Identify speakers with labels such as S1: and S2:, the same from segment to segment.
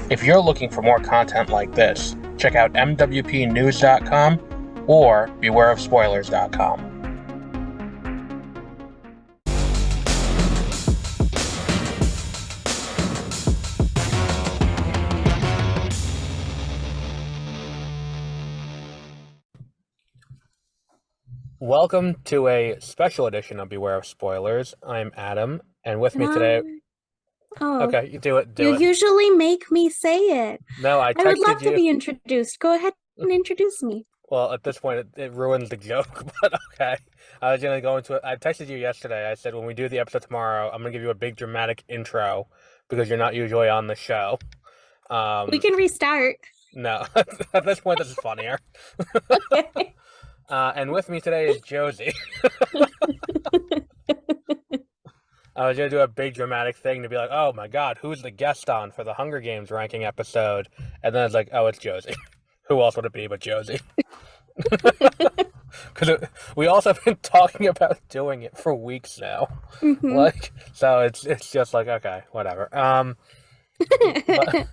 S1: If you're looking for more content like this, check out mwpnews.com or bewareofspoilers.com. Welcome to a special edition of Beware of Spoilers. I'm Adam, and with me today...
S2: Oh,
S1: Okay, you do it.
S2: you usually make me say it.
S1: No, I
S2: I would love
S1: texted
S2: to
S1: you.
S2: be introduced. Go ahead and introduce me.
S1: Well, at this point, it ruins the joke, but okay. I was gonna go into it. I texted you yesterday. I said when we do the episode tomorrow, I'm gonna give you a big dramatic intro because you're not usually on the show.
S2: We can restart.
S1: No, at this point, this is funnier.
S2: Okay.
S1: And with me today is Josie. I was gonna do a big dramatic thing to be like, "Oh my God, who's the guest on for the Hunger Games ranking episode?" And then it's like, "Oh, it's Josie." Who else would it be but Josie? Because we also have been talking about doing it for weeks now.
S2: Mhm.
S1: So it's just like, okay, whatever. But,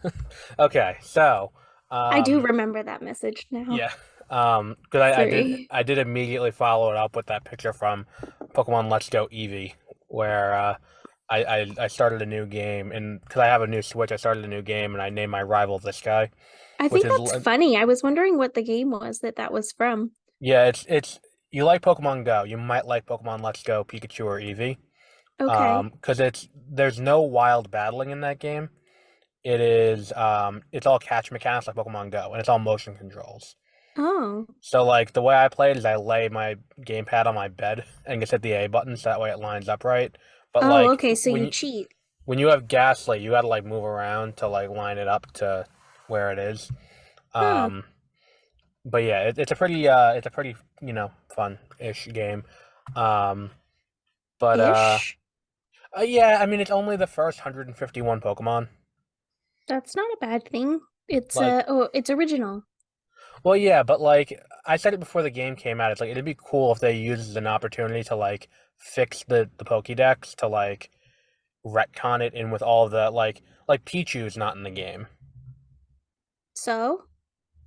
S1: okay, so
S2: I do remember that message now.
S1: yeah, because
S2: Sorry.
S1: I did immediately follow it up with that picture from Pokemon Let's Go Eevee, where I started a new game, and because I have a new Switch, I started a new game, and I named my rival this guy,
S2: I
S1: which
S2: think
S1: is
S2: that's funny. I was wondering what the game was that was from.
S1: yeah, it's you like Pokemon Go, you might like Pokemon Let's Go Pikachu or Eevee,
S2: Okay.
S1: because there's no wild battling in that game. It's all catch mechanics like Pokemon Go, and it's all motion controls.
S2: Oh.
S1: So like the way I play it is I lay my gamepad on my bed and just hit the A button so that way it lines up right. But
S2: Oh,
S1: like
S2: okay. So you cheat.
S1: when you have Ghastly, you gotta like move around to like line it up to where it is.
S2: Huh.
S1: Um, but yeah, it's a pretty fun-ish game. Um, but
S2: Ish.
S1: yeah, I mean it's only the first 151 Pokemon.
S2: That's not a bad thing. It's
S1: Like,
S2: it's original.
S1: well, yeah, but like I said it before the game came out, it's like it'd be cool if they used an opportunity to like fix the Pokédex to like retcon it in with all the like Pichu's not in the game.
S2: So?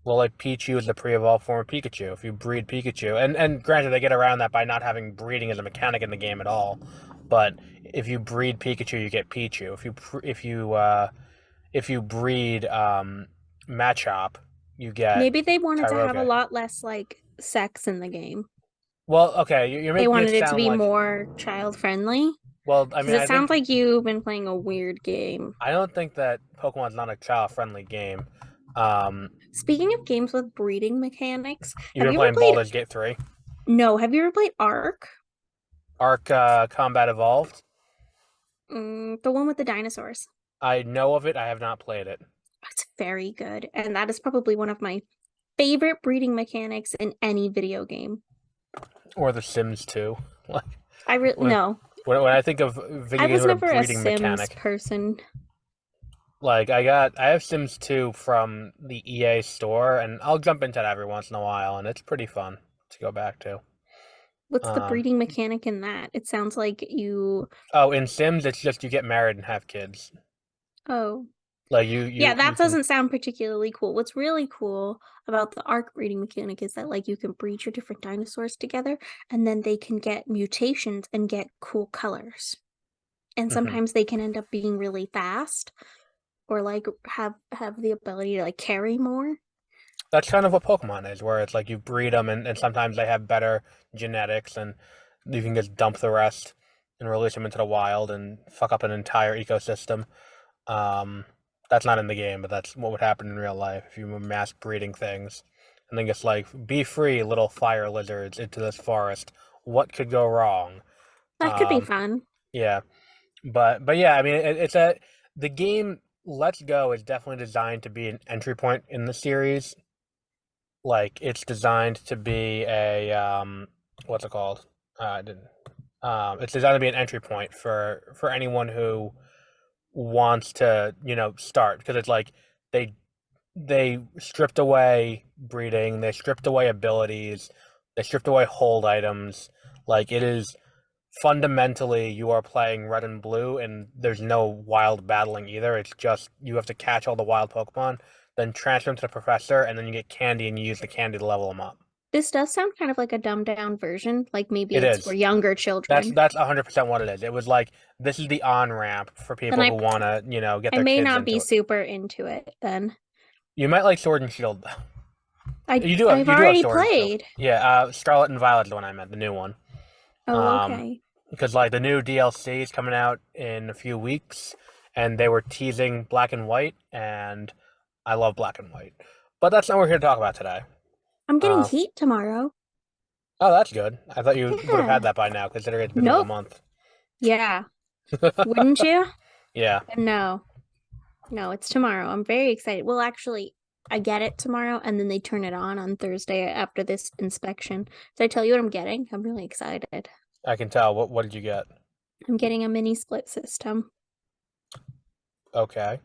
S1: Well, like Pichu is the pre-evolved form of Pikachu. If you breed Pikachu, and granted they get around that by not having breeding as a mechanic in the game at all, but if you breed Pikachu, you get Pichu. If you breed Machop, you get
S2: Maybe they wanted to have a
S1: Tyrogue.
S2: lot less like sex in the game.
S1: Well, okay, you're
S2: They
S1: making it
S2: wanted it to
S1: sound
S2: be
S1: like
S2: more child friendly.
S1: well, I
S2: Because
S1: mean,
S2: it sounds like you've been playing a weird game.
S1: I don't think that Pokemon's not a child-friendly game. Um,
S2: Speaking of games with breeding mechanics,
S1: you've
S2: have
S1: been
S2: you ever
S1: playing
S2: played?
S1: Baldur's Gate 3,
S2: No, have you ever played Ark?
S1: Arc Combat Evolved.
S2: The one with the dinosaurs.
S1: I know of it. I have not played it.
S2: It's very good, and that is probably one of my favorite breeding mechanics in any video game.
S1: Or The Sims 2. Like
S2: I really
S1: when
S2: no,
S1: when I think of video
S2: I
S1: games
S2: was
S1: with a
S2: never a
S1: breeding
S2: Sims
S1: mechanic,
S2: person.
S1: like I have Sims 2 from the EA store, and I'll jump into that every once in a while, and it's pretty fun to go back to.
S2: What's the
S1: Um,
S2: breeding mechanic in that? It sounds like you.
S1: oh, in Sims, it's just you get married and have kids.
S2: Oh,
S1: Like
S2: yeah,
S1: you
S2: that
S1: can.
S2: doesn't sound particularly cool. What's really cool about the arc breeding mechanic is that like you can breed your different dinosaurs together and then they can get mutations and get cool colors. And
S1: Mhm.
S2: sometimes they can end up being really fast or like have the ability to like carry more.
S1: That's kind of what Pokemon is, where it's like you breed them, and sometimes they have better genetics, and you can just dump the rest and release them into the wild and fuck up an entire ecosystem. Um, that's not in the game, but that's what would happen in real life if you were mass breeding things. And then just like, be free, little fire lizards, into this forest. What could go wrong?
S2: That could be
S1: Um,
S2: fun.
S1: yeah, but yeah, I mean, the game Let's Go is definitely designed to be an entry point in the series. Like it's designed to be a what's it called? I didn't. It's designed to be an entry point for anyone who wants to start because it's like they they stripped away breeding, they stripped away abilities, they stripped away hold items. Like it is fundamentally you are playing red and blue, and there's no wild battling either. It's just you have to catch all the wild Pokemon, then transfer them to the professor, and then you get candy, and you use the candy to level them up.
S2: This does sound kind of like a dumbed down version, like maybe
S1: It
S2: it's for
S1: is.
S2: younger
S1: That's
S2: children.
S1: that's 100% what it is. It was like this is the on ramp for
S2: Then
S1: people who want to, get
S2: I
S1: their
S2: may
S1: kids
S2: not be
S1: into it.
S2: super into it then.
S1: You might like Sword and Shield.
S2: I
S1: You do have
S2: I've
S1: you do have
S2: already
S1: Sword and Shield.
S2: played.
S1: Yeah, Scarlet and Violet's the one I meant, the new one.
S2: Oh,
S1: Um,
S2: okay.
S1: because like the new DLC is coming out in a few weeks, and they were teasing Black and White, and I love Black and White. But that's not what we're here to talk about today.
S2: I'm getting
S1: Uh,
S2: heat tomorrow.
S1: oh, that's good. I thought you would have had
S2: Yeah.
S1: that by now, considering it's been like a
S2: Nope.
S1: month.
S2: Yeah. Wouldn't you?
S1: Yeah,
S2: No. No, it's tomorrow. I'm very excited. Well, actually, I get it tomorrow and then they turn it on Thursday after this inspection. Did I tell you what I'm getting? I'm really excited.
S1: I can tell. What did you get?
S2: I'm getting a mini split system,
S1: Okay,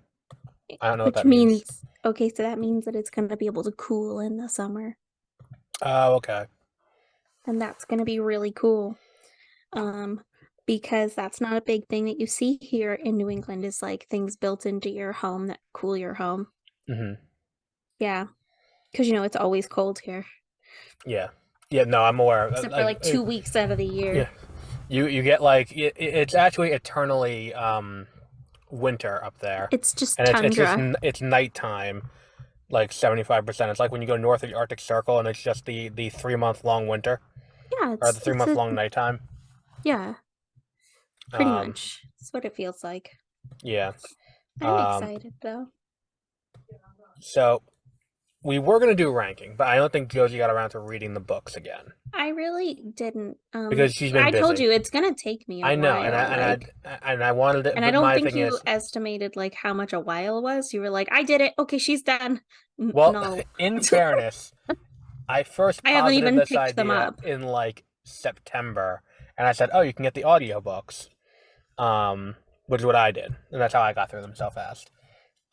S1: I don't know what
S2: which
S1: that means.
S2: means, okay, so that means that it's going to be able to cool in the summer.
S1: Oh, okay.
S2: And that's going to be really cool. Um, because that's not a big thing that you see here in New England is like things built into your home that cool your home.
S1: Hmm.
S2: Yeah, because it's always cold here,
S1: Yeah, yeah. No, I'm aware.
S2: except for like 2 weeks out of the
S1: Yeah,
S2: year.
S1: you get like it's actually eternally winter up there,
S2: It's just
S1: and
S2: tundra.
S1: it's nighttime like 75%. It's like when you go north of the Arctic Circle, and it's just the 3 month long winter
S2: Yeah,
S1: or the three
S2: it's
S1: month
S2: a
S1: long nighttime.
S2: yeah, pretty
S1: Um,
S2: much. That's what it feels like.
S1: yeah.
S2: I'm
S1: Um,
S2: excited though.
S1: so we were gonna do ranking, but I don't think Josie got around to reading the books again
S2: I really didn't.
S1: because she's been
S2: I told
S1: busy.
S2: you it's gonna take me a
S1: I know, and
S2: while.
S1: I wanted it,
S2: And I
S1: but
S2: don't
S1: my
S2: think
S1: thing
S2: you
S1: is,
S2: estimated like how much a while was. You were like, I did it. Okay, she's done.
S1: well,
S2: No,
S1: in fairness, I first
S2: I haven't
S1: posited
S2: even
S1: this
S2: picked them
S1: idea
S2: up.
S1: in like September, and I said, "Oh, you can get the audiobooks." Which is what I did, and that's how I got through them so fast.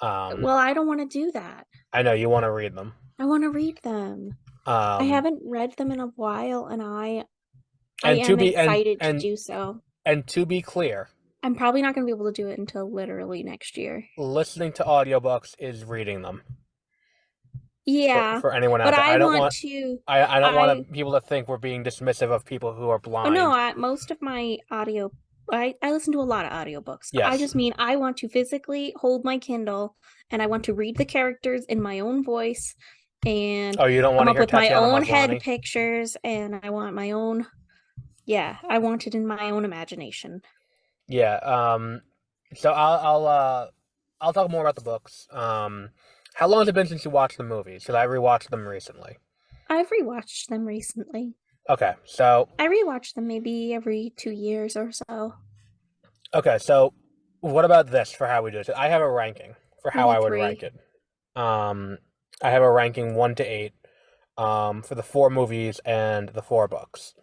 S1: Um,
S2: Well, I don't want to do that.
S1: I know you want to read them.
S2: I want to read them. I
S1: Um,
S2: haven't read them in a while, and I
S1: and to
S2: am
S1: be
S2: excited to do so.
S1: and to be clear,
S2: I'm probably not going to be able to do it until literally next year.
S1: listening to audiobooks is reading them
S2: Yeah,
S1: for anyone
S2: but
S1: out there.
S2: I want to.
S1: I don't
S2: I
S1: want people to think we're being dismissive of people who are
S2: Oh no,
S1: blind.
S2: most of my audio I listen to a lot of audiobooks. I
S1: Yes.
S2: just mean I want to physically hold my Kindle and I want to read the characters in my own voice and
S1: Oh, you don't want
S2: come
S1: to
S2: up
S1: hear
S2: with my
S1: Tatiana
S2: own head
S1: Maslany?
S2: pictures and I want my own I want it in my own imagination.
S1: Yeah. So I'll talk more about the books. How long has it been since you watched the movies? Because I rewatched them recently.
S2: I've rewatched them recently.
S1: Okay. So
S2: I rewatch them maybe every 2 years or so.
S1: okay. So what about this for how we do it? I have a ranking for how
S2: Maybe
S1: I would rank
S2: 3.
S1: it. Um, I have a ranking 1 to 8. For the 4 movies and the 4 books.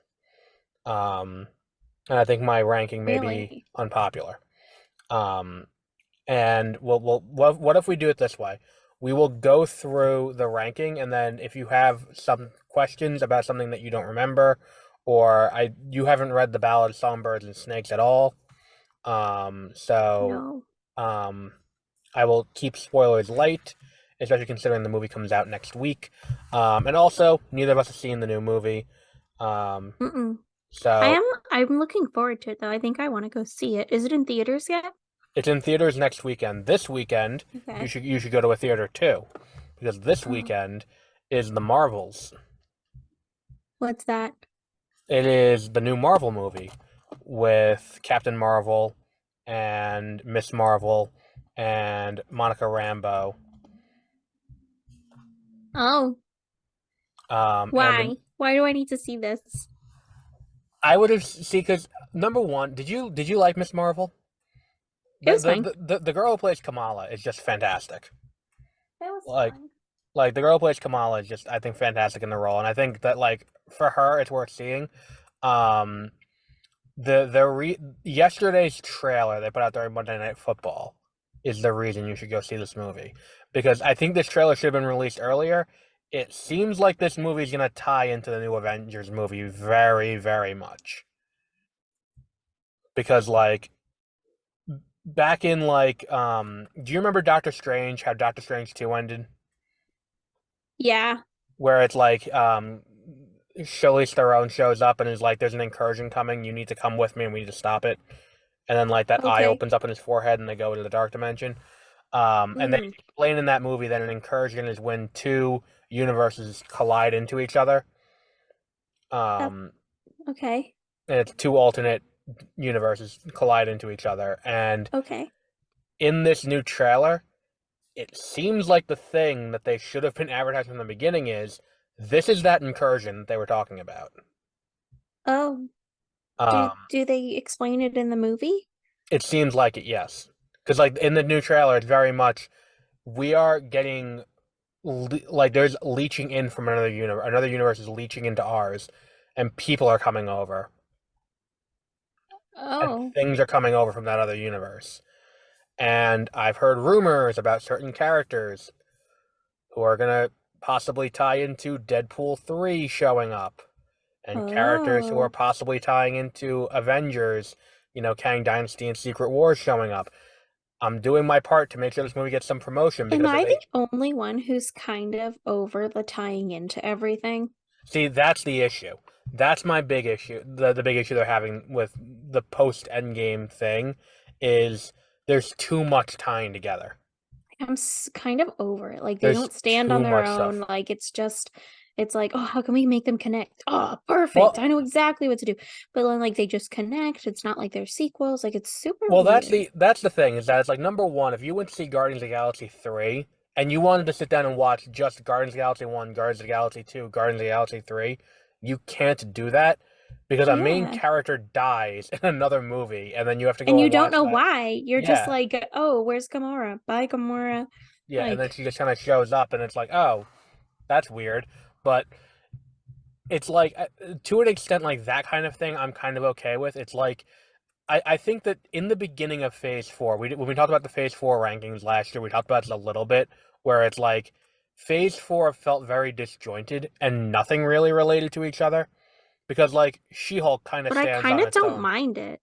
S1: Um, and I think my ranking may be
S2: Really?
S1: unpopular. Um, and what if we do it this way? We will go through the ranking, and then if you have some questions about something that you don't remember, or you haven't read the Ballad, Songbirds, and Snakes at all, so
S2: No.
S1: um, I will keep spoilers light, especially considering the movie comes out next week. And also, neither of us have seen the new movie. Um,
S2: Mm-mm. I
S1: so
S2: am I'm looking forward to it though. I think I want to go see it. Is it in theaters yet?
S1: it's in theaters next weekend. This weekend,
S2: Okay.
S1: you should go to a theater too, because this
S2: Oh,
S1: weekend is the Marvels.
S2: what's that?
S1: It is the new Marvel movie with Captain Marvel and Miss Marvel and Monica Rambeau.
S2: Oh,
S1: And then
S2: why? Why do I need to see this?
S1: I would have see because number one, did you like Miss Marvel?
S2: It was fine.
S1: The girl who plays Kamala is just fantastic.
S2: It was
S1: Like
S2: fine.
S1: the girl who plays Kamala is just I think fantastic in the role, and I think that like for her it's worth seeing. Um, yesterday's trailer they put out during Monday Night Football is the reason you should go see this movie because I think this trailer should have been released earlier. It seems like this movie is gonna tie into the new Avengers movie very, very much. because like back in like do you remember Doctor Strange, how Doctor Strange 2 ended?
S2: Yeah.
S1: Where it's like Charlize Theron shows up and is like, there's an incursion coming, you need to come with me and we need to stop it. And then like that eye
S2: Okay.
S1: opens up in his forehead and they go to the dark dimension. And they
S2: Mm.
S1: explain in that movie that an incursion is when two universes collide into each other.
S2: That,
S1: Um,
S2: okay.
S1: and it's two alternate universes collide into each other. And
S2: Okay.
S1: in this new trailer, it seems like the thing that they should have been advertising from the beginning is this is that incursion that they were talking about.
S2: Oh, do
S1: Um,
S2: do they explain it in the movie?
S1: it seems like it, yes. Because like in the new trailer, it's very much we are getting like there's leeching in from another universe. Another universe is leeching into ours, and people are coming over, and
S2: Oh.
S1: things are coming over from that other universe. And I've heard rumors about certain characters who are gonna possibly tie into Deadpool 3 showing up, and characters who are
S2: Oh.
S1: possibly tying into Avengers, Kang Dynasty and Secret Wars showing up. I'm doing my part to make sure this movie gets some promotion
S2: Am
S1: because if
S2: I the
S1: they
S2: only one who's kind of over the tying into everything?
S1: see, that's the issue. That's my big issue. The big issue they're having with the post Endgame thing is there's too much tying together.
S2: Kind of over it. Like they
S1: There's
S2: don't stand on
S1: too
S2: their
S1: much
S2: own.
S1: stuff.
S2: Like it's like, oh, how can we make them connect? Oh, perfect.
S1: Well,
S2: I know exactly what to do. But then like they just connect. It's not like they're sequels. Like it's super
S1: well, that's
S2: weird.
S1: the thing is that it's like number one, if you went to see Guardians of the Galaxy 3 and you wanted to sit down and watch just Guardians of the Galaxy 1, Guardians of the Galaxy 2, Guardians of the Galaxy 3, you can't do that because a main
S2: Yeah.
S1: character dies in another movie and then you have to
S2: And
S1: go
S2: you
S1: and
S2: don't
S1: watch
S2: know
S1: that.
S2: why. You're just
S1: Yeah.
S2: like, oh, where's Gamora? Bye, Gamora.
S1: Yeah, and then
S2: Like,
S1: she just kind of shows up and it's like, "Oh, that's weird." But it's like to an extent like that kind of thing I'm kind of okay with. It's like I think that in the beginning of phase four, when we talked about the phase four rankings last year, we talked about it a little bit where it's like phase four felt very disjointed and nothing really related to each other because like She-Hulk kind of
S2: but I
S1: stands
S2: kind
S1: on
S2: of
S1: its
S2: don't
S1: own.
S2: mind it.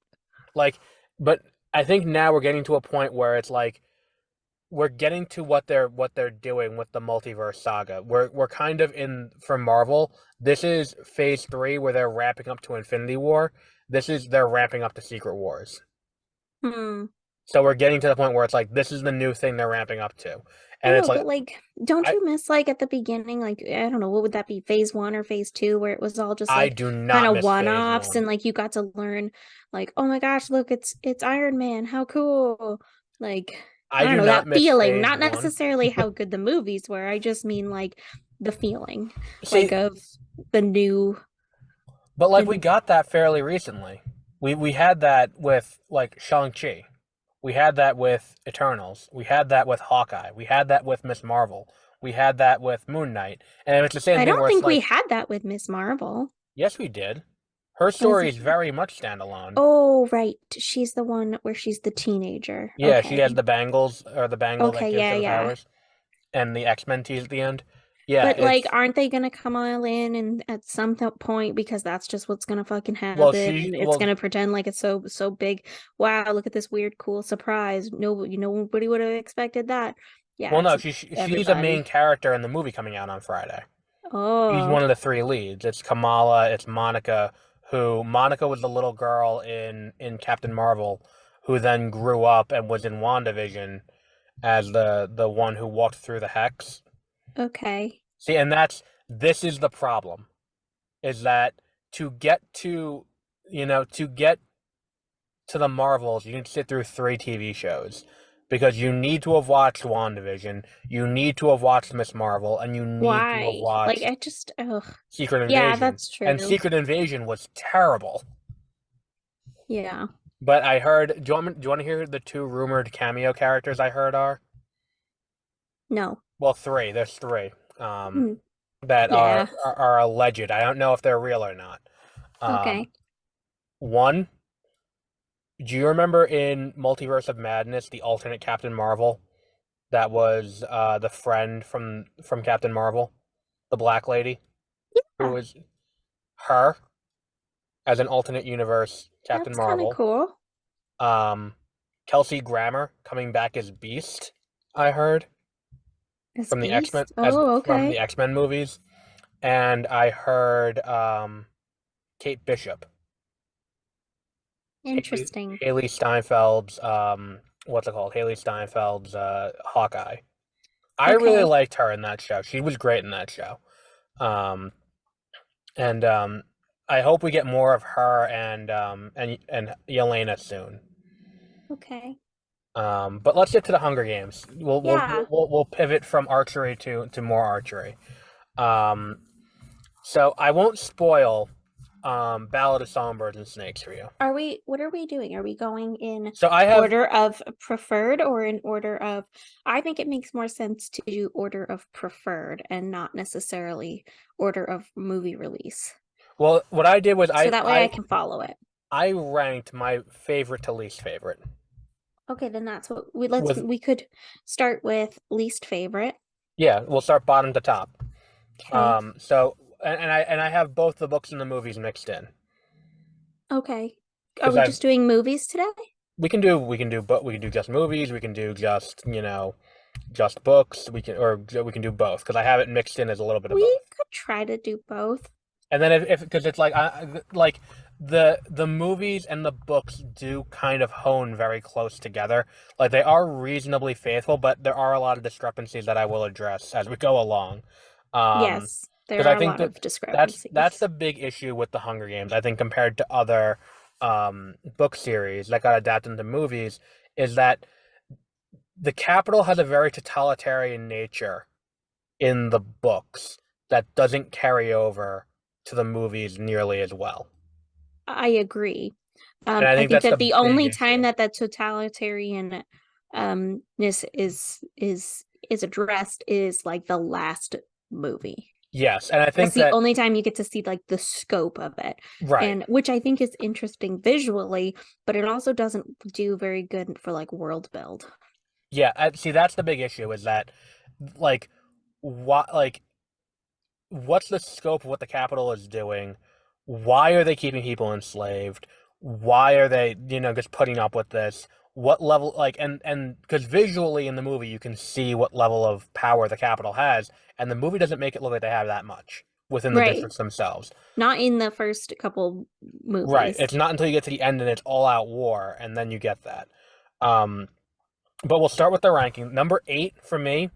S1: Like but I think now we're getting to a point where it's like we're getting to what they're doing with the multiverse saga. We're kind of in for Marvel. This is phase three where they're ramping up to Infinity War. This is they're ramping up to Secret Wars.
S2: Hmm.
S1: So we're getting to the point where it's like this is the new thing they're ramping up to,
S2: I
S1: and it's
S2: know,
S1: like
S2: but like, don't
S1: I
S2: you miss like at the beginning, like I don't know, what would that be, phase one or phase two, where it was all just
S1: I
S2: like
S1: do
S2: kind
S1: not
S2: of
S1: miss phase
S2: one-offs and
S1: one.
S2: like you got to learn like, oh my gosh, look, it's Iron Man, how cool. Like,
S1: I
S2: I don't
S1: do
S2: know,
S1: not
S2: that
S1: miss
S2: feeling,
S1: phase
S2: not
S1: one.
S2: necessarily how good the movies were. I just mean like the feeling, like
S1: See,
S2: of the new
S1: but
S2: the
S1: like we
S2: new
S1: got that fairly recently. We had that with like Shang-Chi. We had that with Eternals. We had that with Hawkeye. We had that with Miss Marvel. We had that with Moon Knight. And it's the same
S2: I
S1: thing
S2: don't
S1: where it's
S2: think we
S1: like,
S2: had that with Miss Marvel.
S1: yes, we did. Her
S2: As
S1: story is very much standalone.
S2: oh, right. She's the one where she's the teenager.
S1: Yeah, she has
S2: Okay.
S1: the bangles or the bangle that
S2: Okay,
S1: gives
S2: yeah,
S1: her the
S2: yeah.
S1: powers and the X-Men tease at the end. Yeah,
S2: But like,
S1: it's
S2: aren't they gonna come all in and at some point because that's just what's gonna fucking
S1: well,
S2: happen
S1: she
S2: and it's
S1: well,
S2: gonna pretend like it's so big. Wow, look at this weird cool surprise. No, nobody would have expected that. Yeah,
S1: well,
S2: it's
S1: no, she's a main
S2: everybody.
S1: character in the movie coming out on Friday. She's
S2: Oh,
S1: one of the three leads. It's Kamala, it's Monica, who Monica was the little girl in Captain Marvel, who then grew up and was in WandaVision as the one who walked through the hex.
S2: okay.
S1: See, and this is the problem, is that to get to to get to the Marvels, you need to sit through three TV shows. Because you need to have watched WandaVision, you need to have watched Miss Marvel, and you need to have
S2: Why? Like
S1: watched
S2: I just ugh.
S1: Secret
S2: Yeah,
S1: Invasion.
S2: that's
S1: And
S2: true.
S1: Secret Invasion was terrible.
S2: Yeah.
S1: But I heard, do you want to hear the two rumored cameo characters I heard are?
S2: No.
S1: Well, three. There's three. Um,
S2: Mm,
S1: that
S2: yeah.
S1: are alleged. I don't know if they're real or not. Um,
S2: Okay.
S1: one, do you remember in Multiverse of Madness, the alternate Captain Marvel that was the friend from Captain Marvel, the black lady, who
S2: Yeah.
S1: was her as an alternate universe Captain
S2: That's kind of
S1: Marvel?
S2: cool.
S1: Um, Kelsey Grammer coming back as Beast, I heard
S2: As
S1: from the X-Men
S2: Beast? Oh, okay.
S1: movies, and I heard Kate Bishop,
S2: Interesting.
S1: Haley Steinfeld's what's it called? Haley Steinfeld's Hawkeye. I really
S2: Okay.
S1: liked her in that show. She was great in that show. Um, and I hope we get more of her and Yelena soon.
S2: Okay.
S1: But let's get to the Hunger Games.
S2: Yeah.
S1: We'll pivot from archery to more archery. Um, so I won't spoil Ballad of Songbirds and Snakes for you.
S2: What are we doing? Are we going in
S1: So I have
S2: order of preferred or in order of, I think it makes more sense to do order of preferred and not necessarily order of movie release.
S1: well, what I did was
S2: So that way I can follow it.
S1: I ranked my favorite to least favorite.
S2: Okay, then that's what
S1: With
S2: we could start with least favorite.
S1: Yeah, we'll start bottom to top.
S2: Okay.
S1: So and I have both the books and the movies mixed in
S2: Okay. Are
S1: because
S2: we
S1: I've
S2: just doing movies today?
S1: but we can do just movies, we can do just just books, we can do both because I have it mixed in as a little bit of
S2: We
S1: both.
S2: could try to do both.
S1: And then if because it's like like the movies and the books do kind of hone very close together. Like they are reasonably faithful, but there are a lot of discrepancies that I will address as we go along. Um,
S2: Yes,
S1: because
S2: there
S1: I
S2: are a
S1: think
S2: lot
S1: that
S2: of
S1: that's
S2: discrepancies.
S1: the big issue with the Hunger Games. I think compared to other book series that got adapted into movies, is that the Capitol has a very totalitarian nature in the books that doesn't carry over to the movies nearly as well.
S2: I agree.
S1: And I
S2: I
S1: think
S2: think
S1: that's the
S2: that the
S1: big
S2: only time
S1: issue.
S2: that that totalitarian ness is addressed is like the last movie.
S1: Yes, and I
S2: That's
S1: think
S2: the
S1: that
S2: only time you get to see like the scope of it.
S1: right.
S2: And which I think is interesting visually, but it also doesn't do very good for like world build.
S1: Yeah, see that's the big issue is that like what what's the scope of what the Capitol is doing? Why are they keeping people enslaved? Why are they, just putting up with this? What level and because visually in the movie you can see what level of power the Capitol has, and the movie doesn't make it look like they have that much within the
S2: Right.
S1: districts themselves.
S2: Not in the first couple
S1: Right.
S2: movies.
S1: It's not until you get to the end and it's all out war, and then you get that. Um, but we'll start with the ranking. Number 8 for me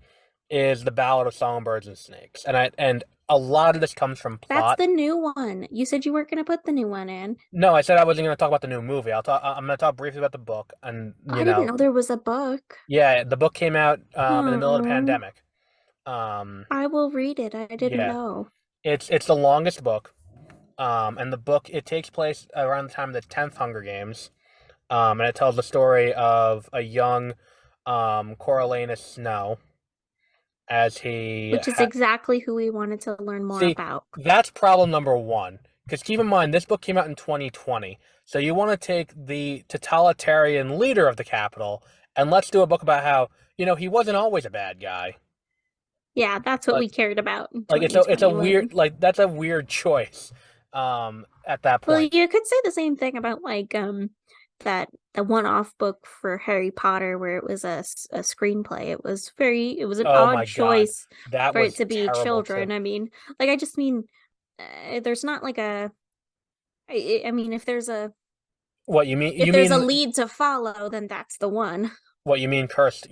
S1: is the Ballad of Songbirds and Snakes, and a lot of this comes from
S2: That's
S1: plot.
S2: the new one. You said you weren't going to put the new one in.
S1: No, I said I wasn't going to talk about the new movie. I'm going to talk briefly about the book, and
S2: I didn't know there was a book.
S1: yeah, the book came out in the middle of the
S2: Oh,
S1: pandemic. Um,
S2: I will read it. I didn't
S1: yeah,
S2: know.
S1: it's the longest book. And the book it takes place around the time of the 10th Hunger Games. And it tells the story of a young Coriolanus Snow as he
S2: Which is exactly who we wanted to learn more
S1: see,
S2: about.
S1: that's problem number one. Because keep in mind, this book came out in 2020. So you want to take the totalitarian leader of the Capitol and let's do a book about how, he wasn't always a bad guy.
S2: Yeah, that's what
S1: Like
S2: we cared about in
S1: it's a weird
S2: 2021.
S1: that's a weird choice at that
S2: Well,
S1: point.
S2: you could say the same thing about like that the one-off book for Harry Potter where it was a screenplay. It was an
S1: Oh
S2: odd
S1: my God.
S2: choice
S1: That
S2: for it
S1: was
S2: to be
S1: terrible
S2: children.
S1: too.
S2: I mean, like I just mean there's not like I mean
S1: What you mean
S2: if there's a lead to follow, then that's the one.
S1: you mean cursed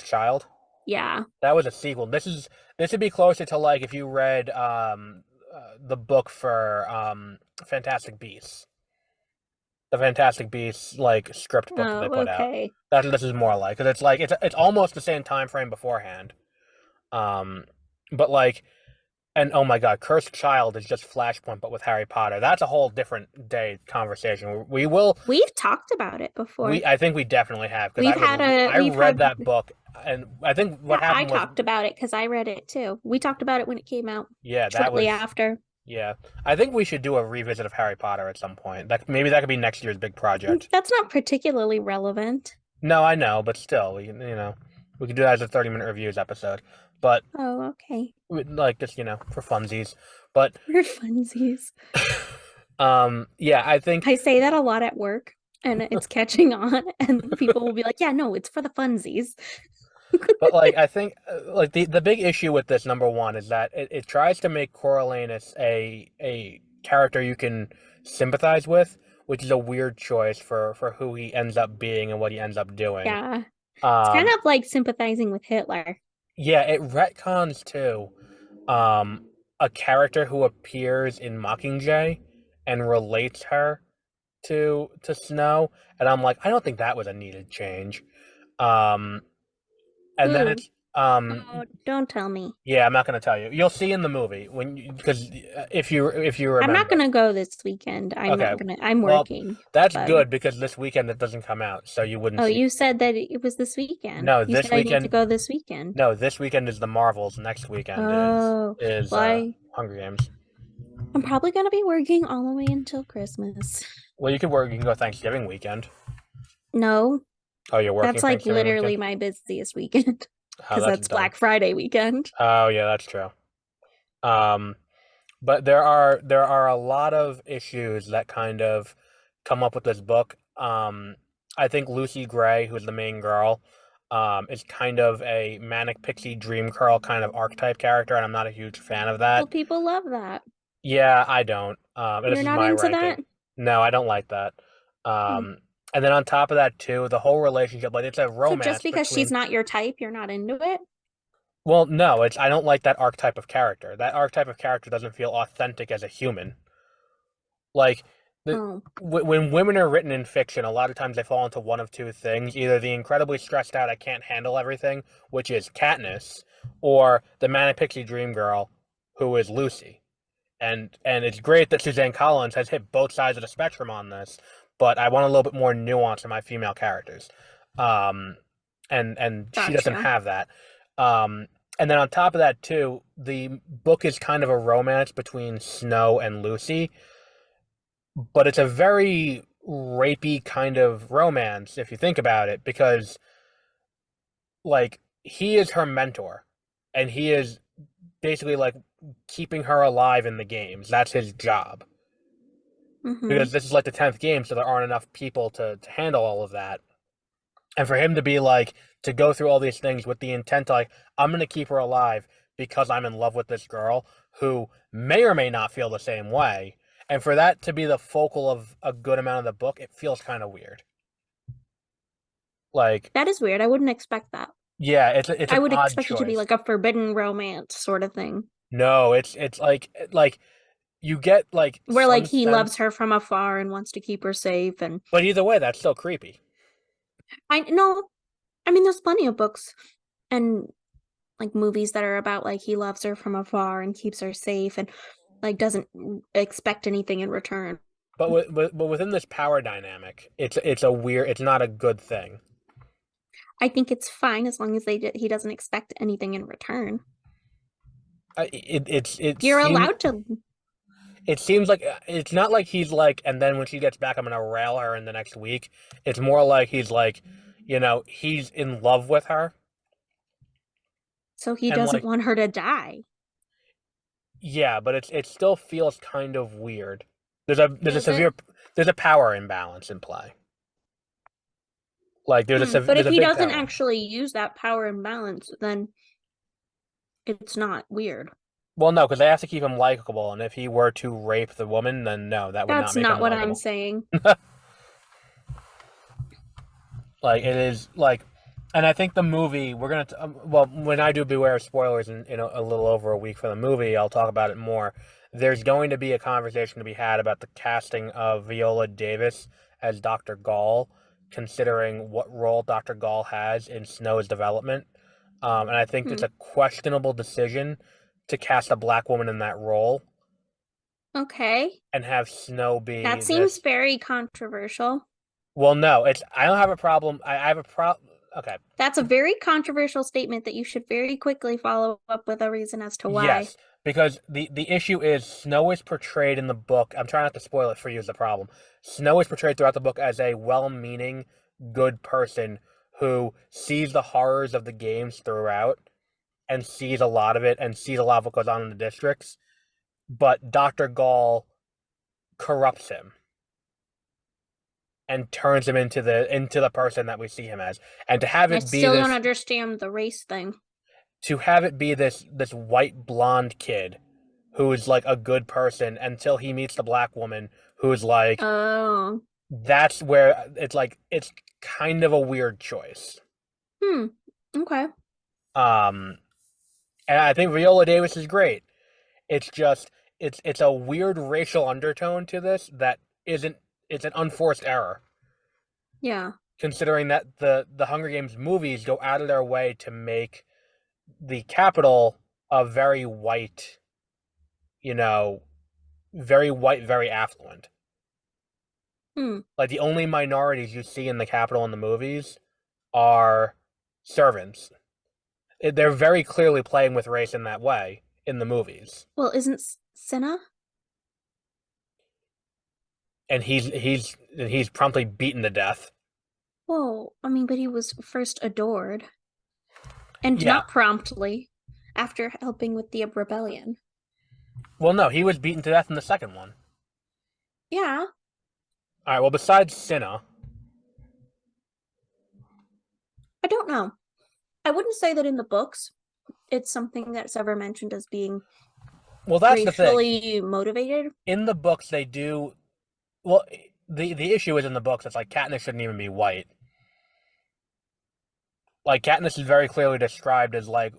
S1: child?
S2: Yeah.
S1: That was a sequel. This would be closer to like if you read the book for Fantastic Beasts. The Fantastic Beasts like script book that they
S2: Oh,
S1: put out.
S2: okay.
S1: That's what this is more like, because it's like it's almost the same time frame beforehand. Um, but like, and oh my God, Cursed Child is just Flashpoint, but with Harry Potter. That's a whole different day conversation.
S2: We've talked about it before.
S1: I think we definitely have because I
S2: We've
S1: read
S2: had
S1: that book, and I think what
S2: yeah, I
S1: happened was
S2: talked about it because I read it too. We talked about it when it came out
S1: yeah, that
S2: shortly
S1: was
S2: after.
S1: yeah. I think we should do a revisit of Harry Potter at some point. That could be next year's big project.
S2: That's not particularly relevant.
S1: No, I know, but still, we can do that as a 30-minute reviews episode. But
S2: Oh, okay.
S1: like just for funsies. But
S2: For funsies.
S1: yeah, I think
S2: I say that a lot at work. and it's catching on, and people will be like, "Yeah, no, it's for the funsies."
S1: But like I think like the big issue with this number one is that it tries to make Coriolanus a character you can sympathize with, which is a weird choice for who he ends up being and what he ends up doing.
S2: Yeah, it's kind
S1: Um
S2: of like sympathizing with Hitler.
S1: yeah, it retcons too um a character who appears in Mockingjay and relates her to Snow, and I'm like, I don't think that was a needed change. Um and then
S2: Who?
S1: it's
S2: Oh, don't tell me.
S1: yeah, I'm not going to tell you. You'll see in the movie when because if you
S2: I'm not
S1: remember.
S2: gonna go this weekend. I'm
S1: Okay.
S2: not gonna. I'm
S1: Well,
S2: working,
S1: that's
S2: but
S1: good because this weekend it doesn't come out, so you wouldn't
S2: oh,
S1: see.
S2: you said that it was this weekend.
S1: No,
S2: You
S1: this
S2: said I need to
S1: weekend.
S2: go this weekend.
S1: No, this weekend is the Marvels. Next weekend is
S2: Oh,
S1: is
S2: well,
S1: uh Hunger Games.
S2: I'm probably gonna be working all the way until Christmas.
S1: Well, you could work. You can go Thanksgiving weekend.
S2: No,
S1: Oh, you're working
S2: that's like
S1: Thanksgiving
S2: literally
S1: weekend.
S2: my busiest weekend
S1: Oh,
S2: because
S1: that's
S2: that's
S1: dumb.
S2: Black Friday weekend.
S1: Oh, yeah, that's true. Um, but there are a lot of issues that kind of come up with this book. I think Lucy Gray, who's the main girl, is kind of a manic pixie dream girl kind of archetype character, and I'm not a huge fan of
S2: Well,
S1: that.
S2: people love that.
S1: Yeah, I don't. And this
S2: You're
S1: is
S2: not
S1: my
S2: into that?
S1: ranking. No, I don't like that.
S2: Hmm.
S1: Um, and then on top of that too, the whole relationship, like it's a
S2: So just
S1: romance
S2: because she's
S1: between.
S2: not your type, you're not into it?
S1: Well, no, it's I don't like that archetype of character. That archetype of character doesn't feel authentic as a human. Like the
S2: Oh,
S1: when women are written in fiction, a lot of times they fall into one of two things: either the incredibly stressed out, I can't handle everything, which is Katniss, or the manic pixie dream girl, who is Lucy. And it's great that Suzanne Collins has hit both sides of the spectrum on this, but I want a little bit more nuance in my female characters. Um, and she doesn't
S2: gotcha.
S1: have that. Um, and then on top of that too, the book is kind of a romance between Snow and Lucy, but it's a very rapey kind of romance if you think about it, because like he is her mentor, and he is basically like keeping her alive in the games. That's his job.
S2: Mm-hmm.
S1: Because this is like the 10th game, so there aren't enough people to handle all of that. And for him to be like, to go through all these things with the intent to like, I'm going to keep her alive because I'm in love with this girl who may or may not feel the same way. And for that to be the focal of a good amount of the book, it feels kind of weird. Like,
S2: That is weird. I wouldn't expect that.
S1: yeah, it's
S2: I
S1: an
S2: would
S1: odd
S2: expect it to be
S1: choice.
S2: like a forbidden romance sort of thing,
S1: No, it's like you get like
S2: where like
S1: some
S2: he loves
S1: sense,
S2: her from afar and wants to keep her safe. And
S1: but either way, that's still creepy.
S2: I know, I mean, there's plenty of books and like movies that are about like he loves her from afar and keeps her safe and like doesn't expect anything in return.
S1: But within this power dynamic, it's a weird, it's not a good thing.
S2: I think it's fine as long as he doesn't expect anything in return. You're allowed to.
S1: It seems like it's not like he's like, and then when she gets back, I'm gonna rail her in the next week. It's more like he's like, he's in love with her,
S2: So he
S1: and
S2: doesn't
S1: like,
S2: want her to die.
S1: yeah, but it still feels kind of weird. There's a
S2: Does it?
S1: severe there's a power imbalance in play. Like
S2: Hmm. But
S1: there's
S2: if
S1: a
S2: he
S1: big
S2: doesn't
S1: power.
S2: actually use that power imbalance, then it's not weird.
S1: Well, no, because they have to keep him likable, and if he were to rape the woman, then no, that would not
S2: That's
S1: make him
S2: not what I'm
S1: likable.
S2: saying.
S1: Like it is like, and I think the movie we're gonna well, when I do beware of spoilers in a little over a week for the movie, I'll talk about it more. There's going to be a conversation to be had about the casting of Viola Davis as Dr. Gall, considering what role Dr. Gall has in Snow's development. And I think it's
S2: Hmm.
S1: a questionable decision to cast a black woman in that role
S2: Okay.
S1: and have Snow be
S2: That seems
S1: this.
S2: very controversial.
S1: Well, no, it's I don't have a problem. I have a problem. Okay.
S2: That's a very controversial statement that you should very quickly follow up with a reason as to why.
S1: Yes, because the issue is Snow is portrayed in the book. I'm trying not to spoil it for you is the problem. Snow is portrayed throughout the book as a well-meaning, good person who sees the horrors of the games throughout and sees a lot of it and sees a lot of what goes on in the districts. But Dr. Gall corrupts him and turns him into the person that we see him as. And to have
S2: I
S1: it be
S2: still don't
S1: this
S2: understand the race thing.
S1: to have it be this white blonde kid who is like a good person until he meets the black woman who's like
S2: Oh.
S1: that's where it's like it's kind of a weird choice.
S2: Hmm. Okay.
S1: Um and I think Viola Davis is great. It's just it's a weird racial undertone to this that isn't it's an unforced error
S2: Yeah.
S1: considering that the Hunger Games movies go out of their way to make the capital a very white, you know, very white, very affluent.
S2: Hmm.
S1: Like the only minorities you see in the capital in the movies are servants. They're very clearly playing with race in that way in the movies.
S2: Well, isn't Senna?
S1: And he's promptly beaten to death.
S2: Well, I mean, but he was first adored, and
S1: Yeah.
S2: not promptly, after helping with the rebellion.
S1: Well, no, he was beaten to death in the second one.
S2: Yeah,
S1: All right. Well, besides Cinna,
S2: I don't know. I wouldn't say that in the books it's something that's ever mentioned as being
S1: well, that's the thing.
S2: racially motivated.
S1: In the books, they do. Well, the issue is in the books. It's like Katniss shouldn't even be white. Like Katniss is very clearly described as like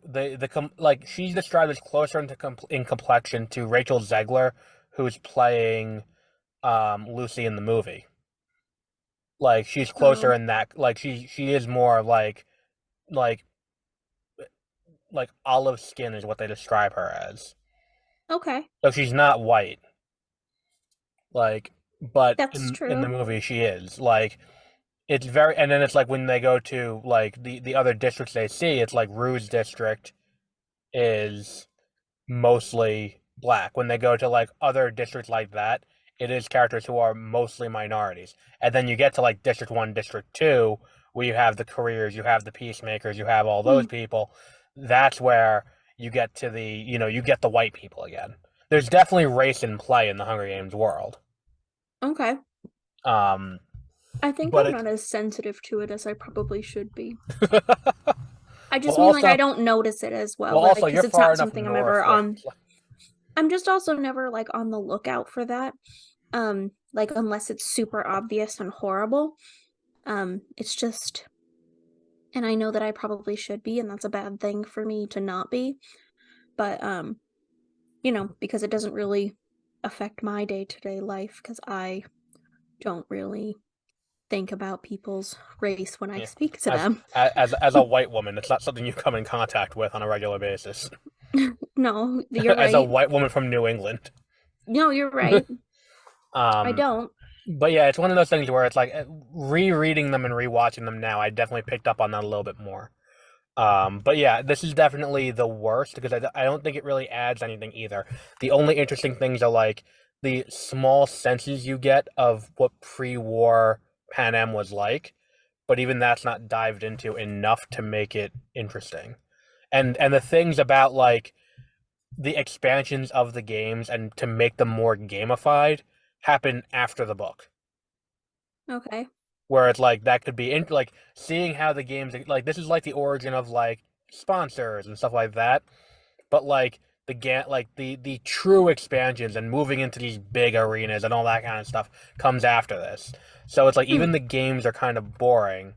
S1: like she's described as closer in complexion to Rachel Zegler, who's playing Lucy in the movie. Like she's closer
S2: Oh,
S1: in that. Like she is more like like olive skin is what they describe her as.
S2: okay.
S1: So she's not white. Like, but
S2: That's
S1: in the
S2: true.
S1: movie she is. Like it's very, and then it's like when they go to like the other districts they see, it's like Rue's district is mostly black. When they go to like other districts like that, it is characters who are mostly minorities. And then you get to like District 1, District 2, where you have the careers, you have the peacemakers, you have all those
S2: Hmm.
S1: people. That's where you get to you get the white people again. There's definitely race in play in the Hunger Games world.
S2: Okay.
S1: Um,
S2: I think
S1: but
S2: I'm
S1: it
S2: not as sensitive to it as I probably should be. I
S1: well
S2: just mean like I
S1: also
S2: don't notice it as well,
S1: well
S2: like
S1: also
S2: because
S1: you're
S2: it's
S1: far
S2: not
S1: enough
S2: something I'm
S1: north
S2: ever
S1: where
S2: on. I'm just also never like on the lookout for that. Like unless it's super obvious and horrible. It's just, and I know that I probably should be, and that's a bad thing for me to not be. But because it doesn't really affect my day-to-day life because I don't really think about people's race when I
S1: yeah,
S2: speak to
S1: as
S2: them.
S1: as a white woman, it's not something you come in contact with on a regular basis.
S2: No, you're
S1: As a
S2: right.
S1: white woman from New England.
S2: No, you're right. I
S1: um,
S2: don't.
S1: but yeah, it's one of those things where it's like rereading them and rewatching them now. I definitely picked up on that a little bit more. But yeah, this is definitely the worst because I don't think it really adds anything either. The only interesting things are like the small senses you get of what pre-war Pan Am was like, but even that's not dived into enough to make it interesting. And the things about like the expansions of the games and to make them more gamified happen after the book.
S2: Okay.
S1: Where it's like that could be like seeing how the games like this is like the origin of like sponsors and stuff like that, but like the true expansions and moving into these big arenas and all that kind of stuff comes after this. So it's like
S2: Hmm.
S1: even the games are kind of boring,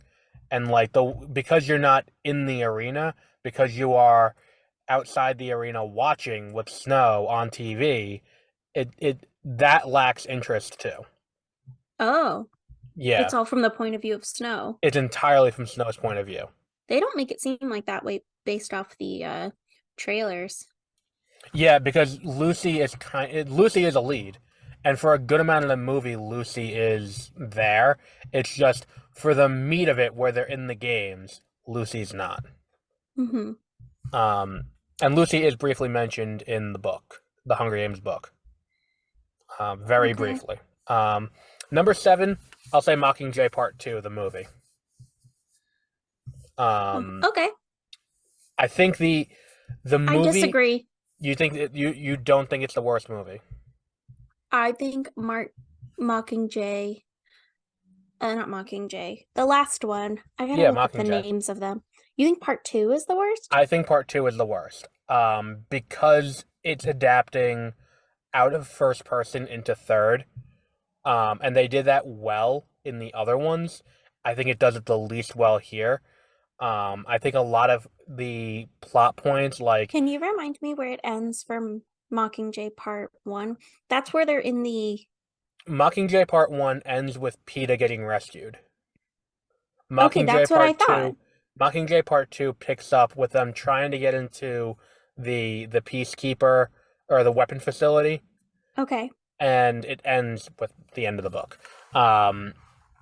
S1: and like the because you're not in the arena, because you are outside the arena watching with snow on TV, it that lacks interest too.
S2: Oh,
S1: Yeah,
S2: it's all from the point of view of Snow.
S1: it's entirely from Snow's point of view.
S2: They don't make it seem like that way based off the trailers.
S1: Yeah, because Lucy is a lead, and for a good amount of the movie, Lucy is there. It's just for the meat of it, where they're in the games, Lucy's not.
S2: Mm-hmm.
S1: Um, and Lucy is briefly mentioned in the book, the Hunger Games book, very
S2: Okay.
S1: briefly. Um, number 7, I'll say Mockingjay Part 2, the movie.
S2: Oh,
S1: Um,
S2: okay.
S1: I think the
S2: I
S1: movie.
S2: disagree.
S1: You think that you don't think it's the worst movie?
S2: I think Mockingjay Not Mockingjay. The last one. I gotta
S1: Yeah,
S2: look up the
S1: Mockingjay.
S2: names of them. You think part two is the worst?
S1: I think part two is the worst. Because it's adapting out of first person into third. And they did that well in the other ones. I think it does it the least well here. I think a lot of the plot points, like
S2: Can you remind me where it ends from Mockingjay part one? That's where they're in the.
S1: Mockingjay Part 1 ends with PETA getting rescued.
S2: Okay,
S1: Mockingjay
S2: that's what I
S1: Part
S2: thought.
S1: 2, Mockingjay Part 2 picks up with them trying to get into the Peacekeeper or the weapon facility,
S2: Okay.
S1: and it ends with the end of the book. Um,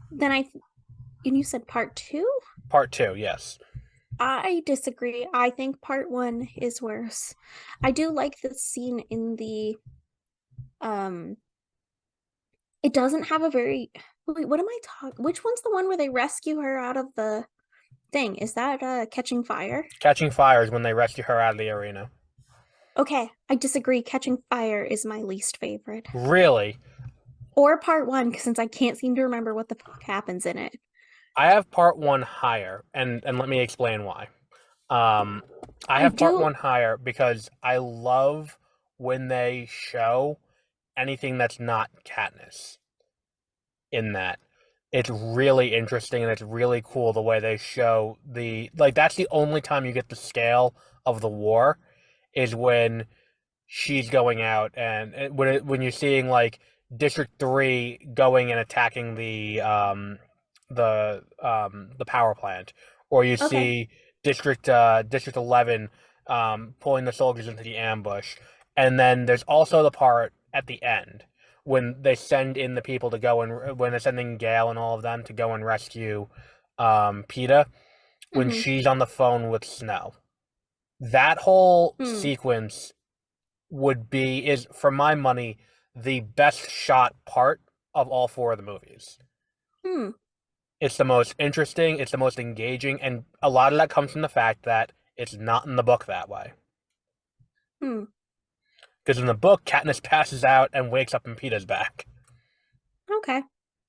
S2: Then and you said part two?
S1: Part 2, yes.
S2: I disagree. I think part one is worse. I do like the scene in the um it doesn't have a very wait, what am I talking? Which one's the one where they rescue her out of the thing? Is that Catching Fire?
S1: Catching Fire is when they rescue her out of the arena.
S2: Okay, I disagree. Catching Fire is my least favorite.
S1: Really?
S2: Or part one, since I can't seem to remember what the fuck happens in it.
S1: I have Part 1 higher, and let me explain why. Um, I
S2: I
S1: have Part
S2: do
S1: 1 higher because I love when they show anything that's not Katniss in that. It's really interesting and it's really cool the way they show the like that's the only time you get the scale of the war is when she's going out and when you're seeing like District 3 going and attacking the power plant, or you
S2: okay.
S1: see District 11 pulling the soldiers into the ambush. And then there's also the part at the end when they send in the people to go and when they're sending Gale and all of them to go and rescue PETA when
S2: Mm-hmm.
S1: she's on the phone with Snow. That whole
S2: Hmm.
S1: sequence is for my money the best shot part of all four of the movies.
S2: Hmm.
S1: It's the most interesting, it's the most engaging, and a lot of that comes from the fact that it's not in the book that way.
S2: Hmm.
S1: Because in the book, Katniss passes out and wakes up and Peeta's back.
S2: Okay.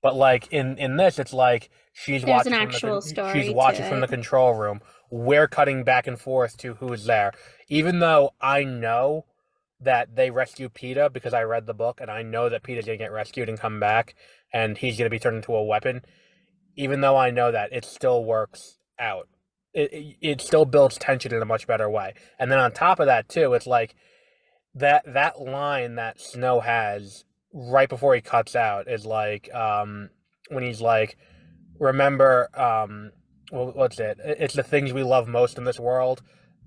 S1: But like in this, it's like
S2: There's an actual
S1: she's
S2: story to
S1: watching from the
S2: it.
S1: control room. We're cutting back and forth to who's there, even though I know that they rescue Peeta because I read the book and I know that Peeta's gonna get rescued and come back and he's gonna be turned into a weapon. Even though I know that, it still works out. It still builds tension in a much better way. And then on top of that too, it's like that line that Snow has right before he cuts out is like when he's like, remember what's it? It's the things we love most in this world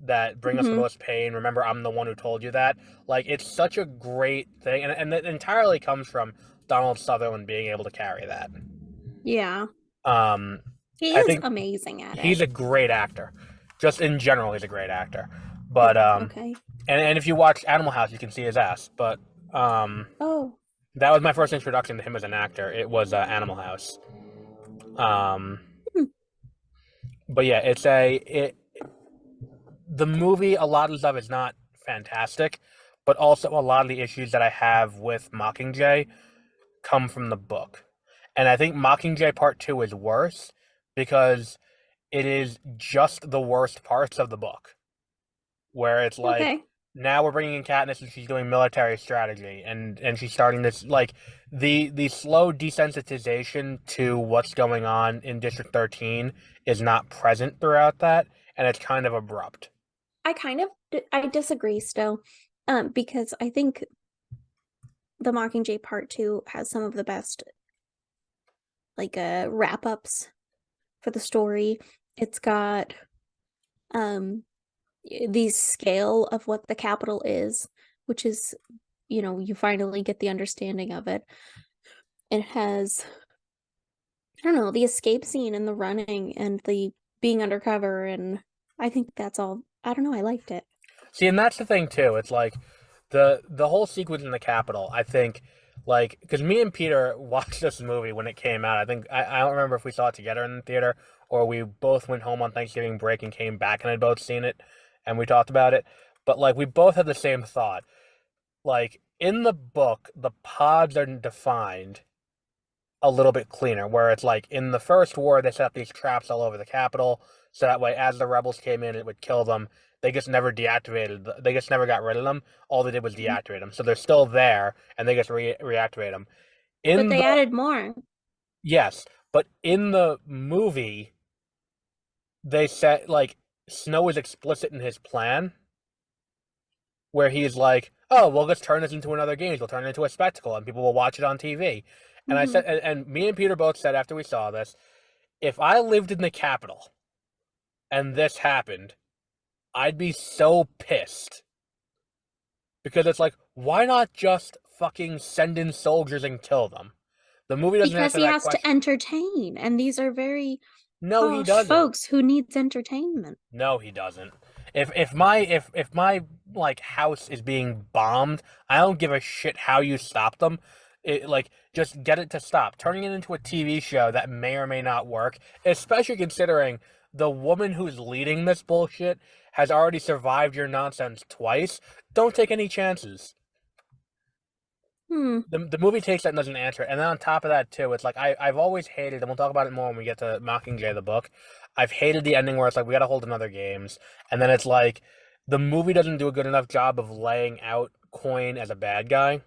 S1: that bring us the
S2: Hmm.
S1: most pain. Remember, I'm the one who told you that. Like it's such a great thing, and it entirely comes from Donald Sutherland being able to carry that.
S2: Yeah.
S1: Um,
S2: He
S1: I
S2: is
S1: think
S2: amazing at it.
S1: he's a great actor. Just in general, he's a great actor. But
S2: Oh, okay.
S1: and if you watch Animal House, you can see his ass. But um,
S2: Oh.
S1: that was my first introduction to him as an actor. It was Animal House. Um,
S2: Hmm.
S1: but yeah, the movie. A lot of stuff is not fantastic, but also a lot of the issues that I have with Mockingjay come from the book, and I think Mockingjay Part Two is worse because it is just the worst parts of the book. Where it's like
S2: Okay.
S1: now we're bringing in Katniss and she's doing military strategy and she's starting this like the slow desensitization to what's going on in District 13 is not present throughout that and it's kind of abrupt.
S2: I kind of I disagree still. Because I think the Mockingjay Part 2 has some of the best wrap ups for the story. It's got um the scale of what the capital is, which is, you finally get the understanding of it. It has, I don't know, the escape scene and the running and the being undercover, and I think that's all. I don't know, I liked it.
S1: See, and that's the thing too. It's like the whole sequence in the Capitol, I think like because me and Peter watched this movie when it came out. I think I don't remember if we saw it together in the theater or we both went home on Thanksgiving break and came back and had both seen it and we talked about it. But like we both had the same thought. Like in the book, the pods are defined a little bit cleaner, where it's like in the first war they set up these traps all over the capital, so that way as the rebels came in, it would kill them. They just never deactivated. They just never got rid of them. All they did was
S2: Mhm.
S1: deactivate them, so they're still there, and they just reactivate them.
S2: But
S1: In
S2: they
S1: the
S2: added more.
S1: Yes, but in the movie, they said like Snow is explicit in his plan, where he's like, "Oh, well, let's turn this into another game. We'll turn it into a spectacle, and people will watch it on TV." And I
S2: Hmm.
S1: said, and me and Peter both said after we saw this, if I lived in the capital and this happened, I'd be so pissed because it's like, why not just fucking send in soldiers and kill them? The movie doesn't
S2: Because
S1: answer
S2: he
S1: that
S2: has to
S1: question.
S2: entertain, and these are very
S1: No, he
S2: posh
S1: doesn't.
S2: folks who needs entertainment.
S1: No, he doesn't. If my like house is being bombed, I don't give a shit how you stop them. Like just get it to stop. Turning it into a TV show that may or may not work, especially considering the woman who's leading this bullshit has already survived your nonsense twice. Don't take any chances.
S2: Hmm.
S1: The movie takes that and doesn't answer it. And then on top of that too, it's like I've always hated, and we'll talk about it more when we get to Mockingjay the book. I've hated the ending where it's like we gotta hold another games, and then it's like the movie doesn't do a good enough job of laying out Coin as a bad guy.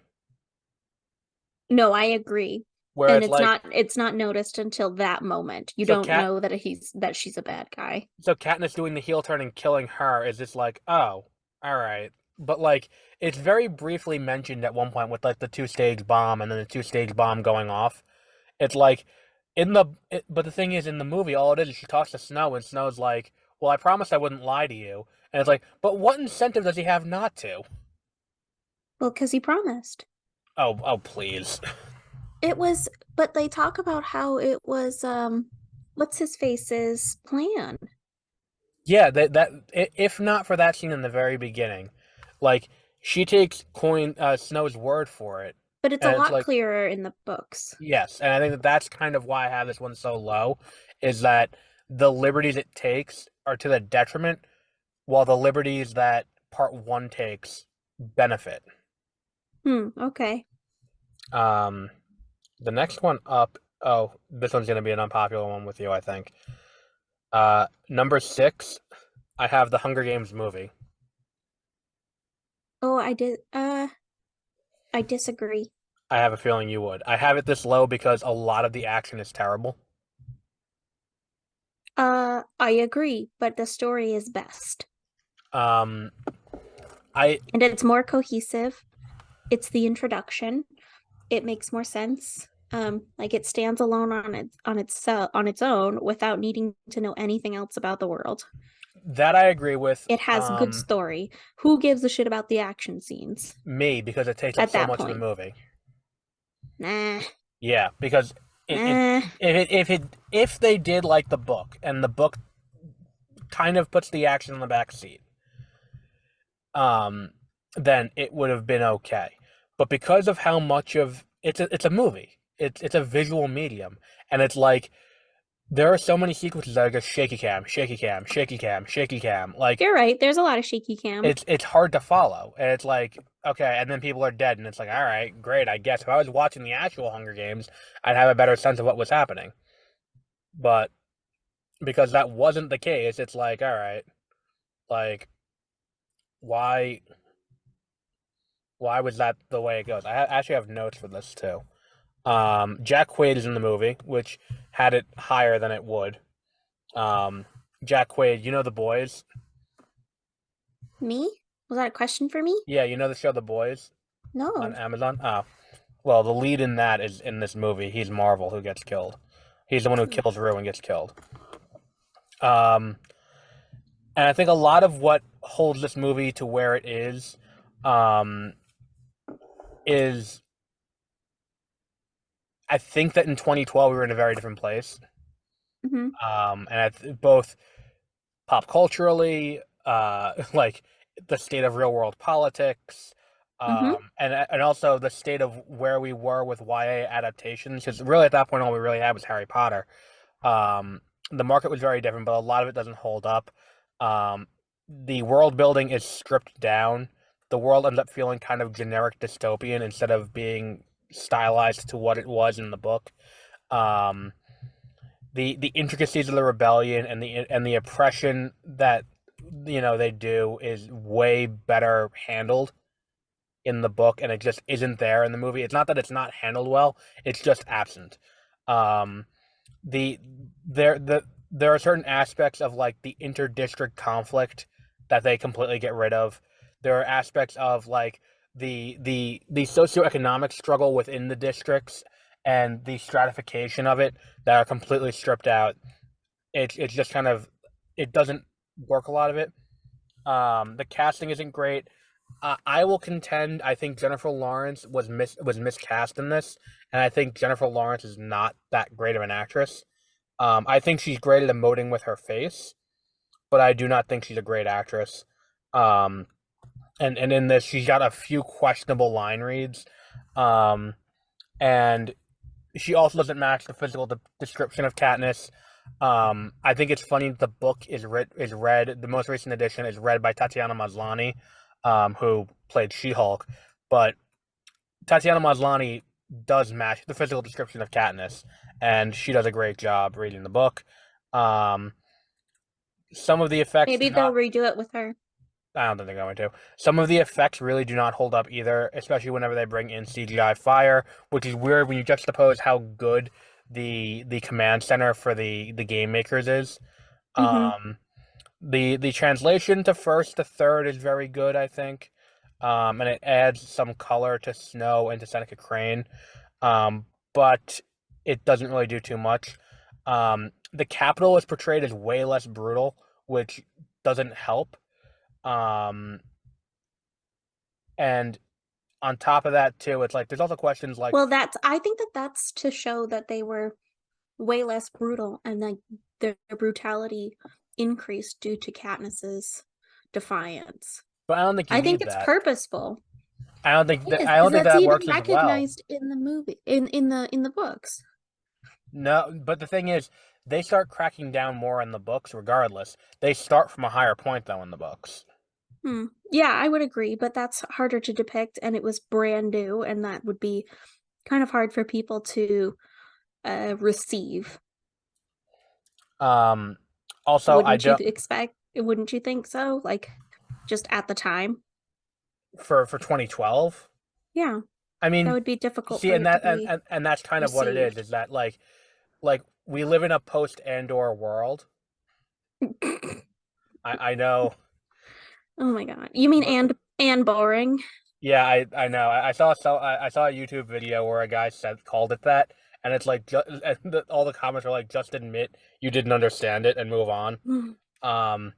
S2: No, I agree.
S1: Where
S2: And
S1: it's like
S2: it's not noticed until that moment. You
S1: so
S2: don't
S1: Cat
S2: know that that she's a bad guy.
S1: so Katniss doing the heel turn and killing her is just like, oh, all right. But like it's very briefly mentioned at one point with like the two-stage bomb and then the two-stage bomb going off. It's like but the thing is, in the movie, all it is she talks to Snow, and Snow's like, "Well, I promised I wouldn't lie to you," and it's like, but what incentive does he have not to?
S2: Well, because he promised.
S1: Oh, oh, please.
S2: It was, but they talk about how it was what's his face's plan.
S1: Yeah, if not for that scene in the very beginning, like she takes Snow's word for it,
S2: But it's a
S1: and it's
S2: lot
S1: like,
S2: clearer in the books.
S1: yes, and I think that that's kind of why I have this one so low, is that the liberties it takes are to the detriment, while the liberties that part one takes benefit.
S2: Hmm, okay.
S1: Um, the next one up, oh, this one's gonna be an unpopular one with you, I think. Number six, I have the Hunger Games movie.
S2: Oh, I disagree.
S1: I have a feeling you would. I have it this low because a lot of the action is terrible.
S2: I agree, but the story is best.
S1: Um, I
S2: And it's more cohesive. It's the introduction. It makes more sense. Like it stands alone on its own without needing to know anything else about the world.
S1: that I agree with.
S2: It has good story. Who gives a shit about the action scenes
S1: Me because it takes up
S2: at
S1: so
S2: that
S1: much of the
S2: point?
S1: movie.
S2: Nah,
S1: Yeah, because
S2: nah.
S1: if they did like the book and the book kind of puts the action in the back seat, um, then it would have been okay. But because of how much of it's a movie, it's a visual medium, and it's like there are so many sequences that are just shaky cam, shaky cam, shaky cam, shaky cam. Like
S2: You're right. There's a lot of shaky cam.
S1: it's hard to follow, and it's like okay, and then people are dead, and it's like all right, great. I guess if I was watching the actual Hunger Games, I'd have a better sense of what was happening. But because that wasn't the case, it's like all right, like why why was that the way it goes? Actually have notes for this too. Jack Quaid is in the movie, which had it higher than it would. Um, Jack Quaid, you know The Boys?
S2: Me? Was that a question for me?
S1: Yeah, you know the show The Boys on
S2: No.
S1: Amazon? Oh, well, the lead in that is in this movie. He's Marvel who gets killed. He's the one who
S2: Hmm.
S1: kills Rue and gets killed. Um, and I think a lot of what holds this movie to where it um, is I think that in 2012 we were in a very different place.
S2: Hmm.
S1: And both pop culturally, like the state of real world politics,
S2: Hmm.
S1: and also the state of where we were with YA adaptations. Because really, at that point, all we really had was Harry Potter. Um, the market was very different, but a lot of it doesn't hold up. The world building is stripped down. The world ends up feeling kind of generic dystopian instead of being stylized to what it was in the book. Um, the intricacies of the rebellion and the oppression that they do is way better handled in the book, and it just isn't there in the movie. It's not that it's not handled well; it's just absent. Um, the there are certain aspects of like the interdistrict conflict that they completely get rid of. There are aspects of like the socioeconomic struggle within the districts and the stratification of it that are completely stripped out. It's just kind of it doesn't work a lot of it. The casting isn't great. I will contend. I think Jennifer Lawrence was miscast in this, and I think Jennifer Lawrence is not that great of an actress. I think she's great at emoting with her face, but I do not think she's a great actress. Um, and in this, she's got a few questionable line reads, um, and she also doesn't match the physical description of Katniss. I think it's funny that the book is read. The most recent edition is read by Tatiana Maslany, who played She-Hulk, but Tatiana Maslany does match the physical description of Katniss, and she does a great job reading the book. Um, some of the effects
S2: Maybe
S1: do
S2: they'll
S1: not.
S2: redo it with her.
S1: I don't think they're going to. Some of the effects really do not hold up either, especially whenever they bring in CGI fire, which is weird when you juxtapose how good the command center for the game makers is.
S2: Hmm.
S1: Um, the translation to first to third is very good, I think, and it adds some color to Snow and to Seneca Crane, but it doesn't really do too much. The capital is portrayed as way less brutal, which doesn't help. Um, and on top of that, too, it's like there's also questions like,
S2: Well, I think that that's to show that they were way less brutal and like their brutality increased due to Katniss's defiance.
S1: but I don't think you
S2: I think
S1: need
S2: it's
S1: that.
S2: purposeful. It is
S1: I
S2: because
S1: don't think
S2: that's
S1: that
S2: even
S1: works as well.
S2: recognized in the movie in the books.
S1: No, but the thing is, they start cracking down more in the books regardless. They start from a higher point though in the books.
S2: Hmm. Yeah, I would agree, but that's harder to depict and it was brand new and that would be kind of hard for people to receive.
S1: Um, also, I
S2: Wouldn't you
S1: don't
S2: expect, wouldn't you think so? Like just at the time?
S1: for 2012.
S2: Yeah,
S1: I
S2: that
S1: mean,
S2: would be difficult
S1: see,
S2: for
S1: and
S2: it to
S1: that
S2: be
S1: and that's kind of what it
S2: received.
S1: is that like we live in a post Andor world. I know,
S2: Oh my God. You mean
S1: but
S2: and boring?
S1: yeah, I know. I saw a YouTube video where a guy said called it that, and it's like and all the comments are like, just admit you didn't understand it and move on. Um,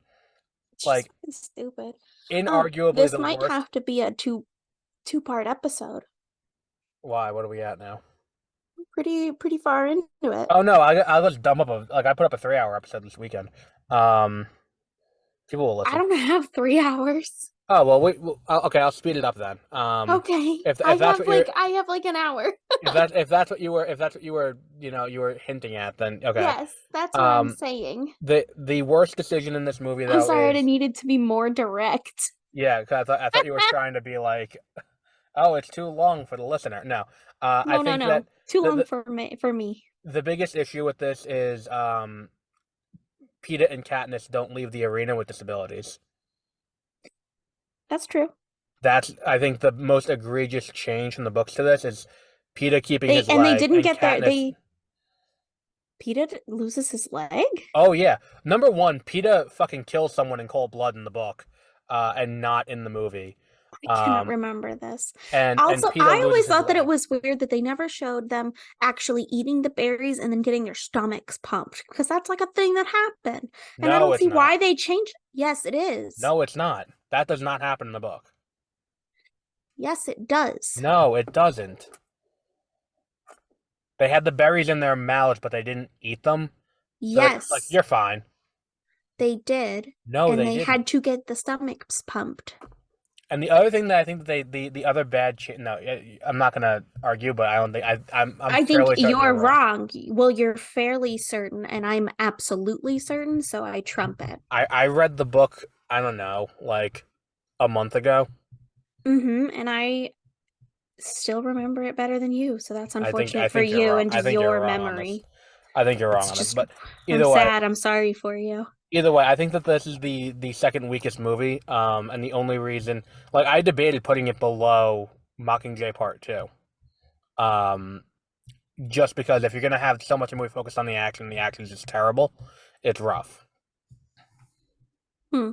S2: It's just
S1: like
S2: stupid.
S1: inarguably
S2: This
S1: the
S2: might
S1: worst.
S2: have to be a two-part episode.
S1: Why? What are we at now?
S2: Pretty far into it.
S1: Oh no, I was dumb up a like I put up a 3 hour episode this weekend. Um, people will
S2: I
S1: listen.
S2: don't have 3 hours.
S1: Oh well, okay, I'll speed it up then.
S2: Okay.
S1: If that's what you're
S2: I have like an hour.
S1: if that's what you were you were hinting at, then okay.
S2: Yes, that's what I'm
S1: Um,
S2: saying.
S1: the worst decision in this movie
S2: I'm
S1: though
S2: sorry I
S1: is
S2: needed to be more direct.
S1: yeah, 'cause I thought you were trying to be like, oh, it's too long for the listener. No, I
S2: No, no,
S1: think that
S2: no. Too
S1: the,
S2: long
S1: the
S2: for me.
S1: the biggest issue with this is Peeta and Katniss don't leave the arena with disabilities.
S2: That's true.
S1: That's I think the most egregious change from the books to this is Peeta keeping his
S2: They
S1: leg
S2: didn't
S1: and
S2: get there.
S1: Katniss.
S2: They Peeta loses his leg?
S1: Oh yeah, number one, Peeta fucking kills someone in cold blood in the book, and not in the movie.
S2: I cannot
S1: Um,
S2: remember this.
S1: and
S2: Also,
S1: Peeta
S2: I
S1: loses
S2: always
S1: his
S2: thought that it
S1: leg.
S2: was weird that they never showed them actually eating the berries and then getting their stomachs pumped because that's like a thing that happened. And I
S1: No,
S2: don't
S1: it's
S2: see
S1: not.
S2: why they changed. Yes, it is.
S1: No, it's not. That does not happen in the book.
S2: Yes, it does.
S1: No, it doesn't. They had the berries in their mouths, but they didn't eat them. So they were like,
S2: Yes,
S1: "You're fine."
S2: they did.
S1: No,
S2: And
S1: they
S2: they
S1: didn't.
S2: had to get the stomachs pumped.
S1: And the other thing that I think that the other no, I'm not gonna argue, but I don't think I'm
S2: I think
S1: fairly certain you're
S2: you're
S1: wrong.
S2: wrong. Well, you're fairly certain, and I'm absolutely certain, so I trump it.
S1: I read the book, I don't know, like a month ago.
S2: And still remember it better than you, so that's
S1: I
S2: unfortunate for
S1: think you're
S2: you
S1: wrong.
S2: and
S1: I
S2: just
S1: think you're
S2: your
S1: wrong on this.
S2: memory.
S1: I think you're wrong
S2: That's
S1: on this.
S2: just,
S1: But
S2: I'm
S1: either way,
S2: sad. I'm sorry for you.
S1: either way, I think that this is the second weakest movie. And the only reason, like, I debated putting it below Mockingjay Part Two. Um, just because if you're gonna have so much of a movie focused on the action is just terrible. It's rough.
S2: Hmm.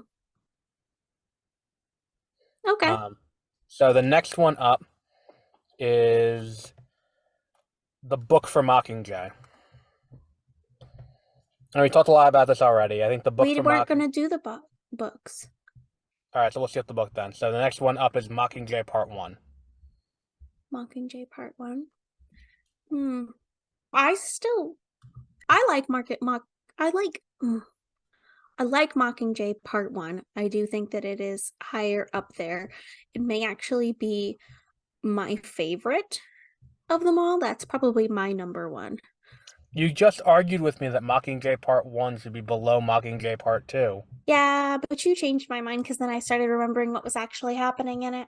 S2: Okay.
S1: Um, so the next one up is the book for Mockingjay. And we talked a lot about this already. I think the book
S2: We
S1: for
S2: weren't
S1: Mock.
S2: gonna do the books.
S1: All right, so we'll skip the book then. So the next one up is Mockingjay Part One.
S2: Mockingjay Part One. Hmm. I still, I like Market Mock. I like. I like Mockingjay Part One. I do think that it is higher up there. It may actually be my favorite of them all. That's probably my number one.
S1: You just argued with me that Mockingjay Part One should be below Mockingjay Part Two.
S2: Yeah, but you changed my mind because then I started remembering what was actually happening in it.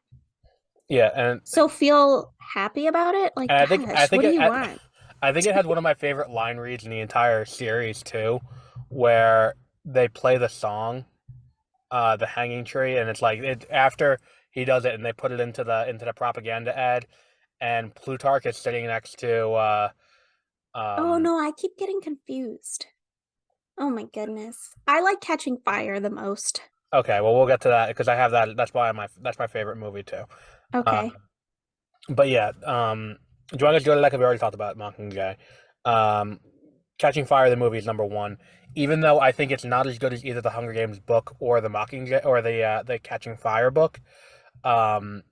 S1: Yeah, and
S2: So feel happy about it? Like,
S1: and
S2: gosh, what do you want?
S1: I think it has one of my favorite line reads in the entire series too, where they play the song, "The Hanging Tree," and it's like it after he does it, and they put it into the propaganda ad, and Plutarch is sitting next to
S2: Oh
S1: um.
S2: no, I keep getting confused. Oh my goodness. I like Catching Fire the most.
S1: Okay, well we'll get to that because I have that. That's my favorite movie too. Um,
S2: Okay.
S1: but yeah, do you want to go to that? 'Cause we already talked about Mockingjay. Um, Catching Fire, the movie is number one, even though I think it's not as good as either the Hunger Games book or the Mockingjay or the Catching Fire book. Um,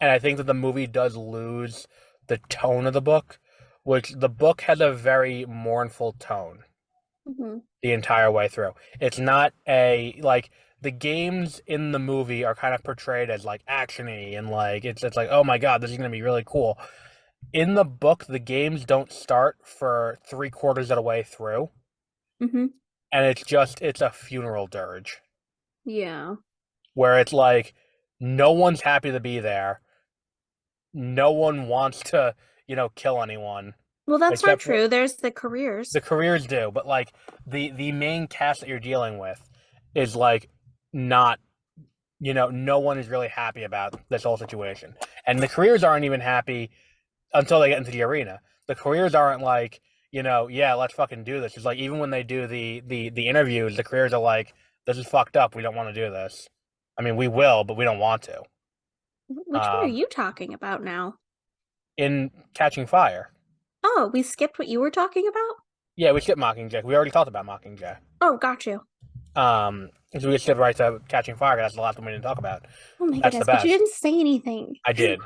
S1: and I think that the movie does lose the tone of the book, which the book has a very mournful tone
S2: Hmm.
S1: the entire way through. It's not a like the games in the movie are kind of portrayed as like actiony and like it's like oh my god this is gonna be really cool. In the book, the games don't start for three-quarters of the way through,
S2: Hmm.
S1: and it's a funeral dirge
S2: Yeah.
S1: where it's like no one's happy to be there, no one wants to kill anyone
S2: Well, that's not
S1: except for
S2: true. There's the careers.
S1: the careers do, but like the main cast that you're dealing with is like not no one is really happy about this whole situation. And the careers aren't even happy until they get into the arena. The careers aren't like, yeah, let's fucking do this. It's like even when they do the interviews, the careers are like, this is fucked up. We don't want to do this. I mean, we will, but we don't want to.
S2: Which one are
S1: Um,
S2: you talking about now?
S1: in Catching Fire,
S2: Oh, we skipped what you were talking about?
S1: yeah, we skipped Mockingjay. We already talked about Mockingjay.
S2: Oh, got you.
S1: So we skipped right to Catching Fire. That's the last one we didn't talk about.
S2: Oh my
S1: That's the
S2: goodness, but you
S1: best.
S2: didn't say anything.
S1: I did.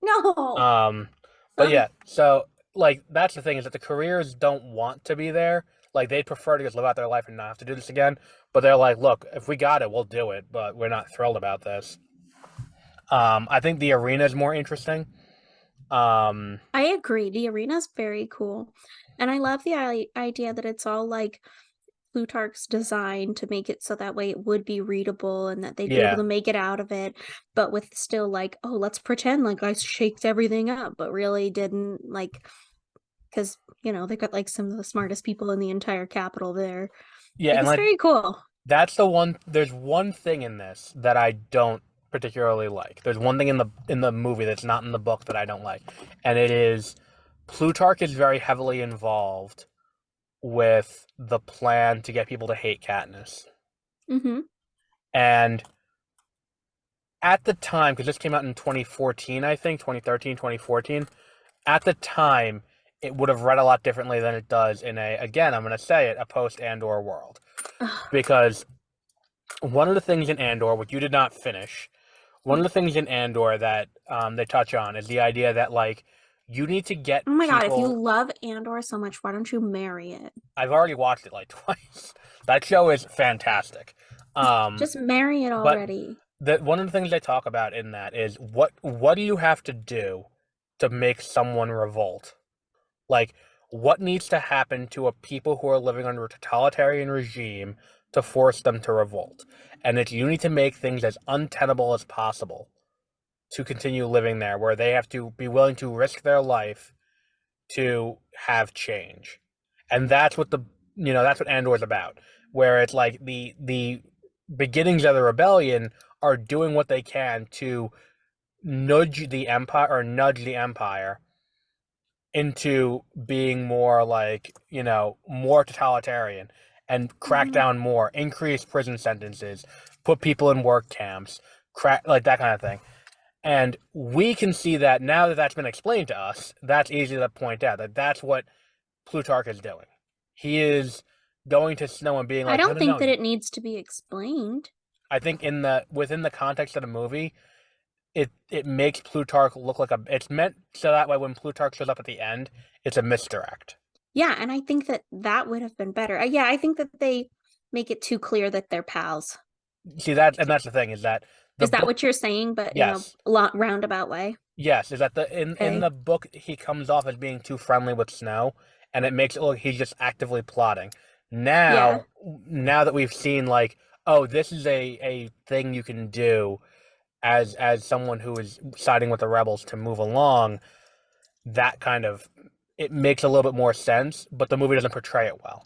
S2: No.
S1: Um, but
S2: Ugh.
S1: yeah, so like that's the thing is that the careers don't want to be there. Like they'd prefer to just live out their life and not have to do this again. But they're like, look, if we got it, we'll do it. But we're not thrilled about this. I think the arena is more interesting. Um,
S2: I agree. The arena's very cool. And I love the idea that it's all like Plutarch's design to make it so that way it would be readable and that they'd be able
S1: yeah,
S2: to make it out of it, but with still like, oh, let's pretend like I shaked everything up, but really didn't like because they got like some of the smartest people in the entire capital there.
S1: yeah,
S2: Like
S1: and
S2: it's
S1: like
S2: very cool.
S1: that's the one. There's one thing in this that I don't particularly like. There's one thing in the movie that's not in the book that I don't like, and it is Plutarch is very heavily involved with the plan to get people to hate Katniss.
S2: Mm-hmm.
S1: And at the time, because this came out in 2014, I think, 2013, 2014, at the time, it would have read a lot differently than it does in again, I'm going to say it, a post Andor world. Because one of the things in Andor, which you did not finish, one of the things in Andor that they touch on is the idea that, like, you need to get
S2: Oh my God, if you
S1: people.
S2: love Andor so much, why don't you marry it?
S1: I've already watched it like twice. That show is fantastic. Um,
S2: Just marry it
S1: but
S2: already.
S1: one of the things they talk about in that is what do you have to do to make someone revolt? Like what needs to happen to a people who are living under a totalitarian regime to force them to revolt? And it's you need to make things as untenable as possible to continue living there, where they have to be willing to risk their life to have change. And that's what that's what Andor's about, where it's like the beginnings of the rebellion are doing what they can to nudge the empire into being more like, more totalitarian and crack
S2: Hmm.
S1: down more, increase prison sentences, put people in work camps, crack like that kind of thing. And we can see that now that that's been explained to us, that's easy to point out that that's what Plutarch is doing. He is going to Snow and being
S2: I
S1: like, no,
S2: don't
S1: no,
S2: think
S1: no.
S2: that it needs to be explained.
S1: I think within the context of the movie, it makes Plutarch look like it's meant so that way when Plutarch shows up at the end, it's a misdirect.
S2: Yeah, and I think that that would have been better. Yeah, I think that they make it too clear that they're pals.
S1: See that's the thing is that the
S2: Is that
S1: book
S2: what you're saying, but in a
S1: yes.
S2: roundabout way?
S1: Yes, is that in
S2: Okay.
S1: the book he comes off as being too friendly with Snow, and it makes it look he's just actively plotting.
S2: Yeah.
S1: Now that we've seen like, oh, this is a thing you can do as someone who is siding with the rebels to move along, that kind of it makes a little bit more sense, but the movie doesn't portray it well.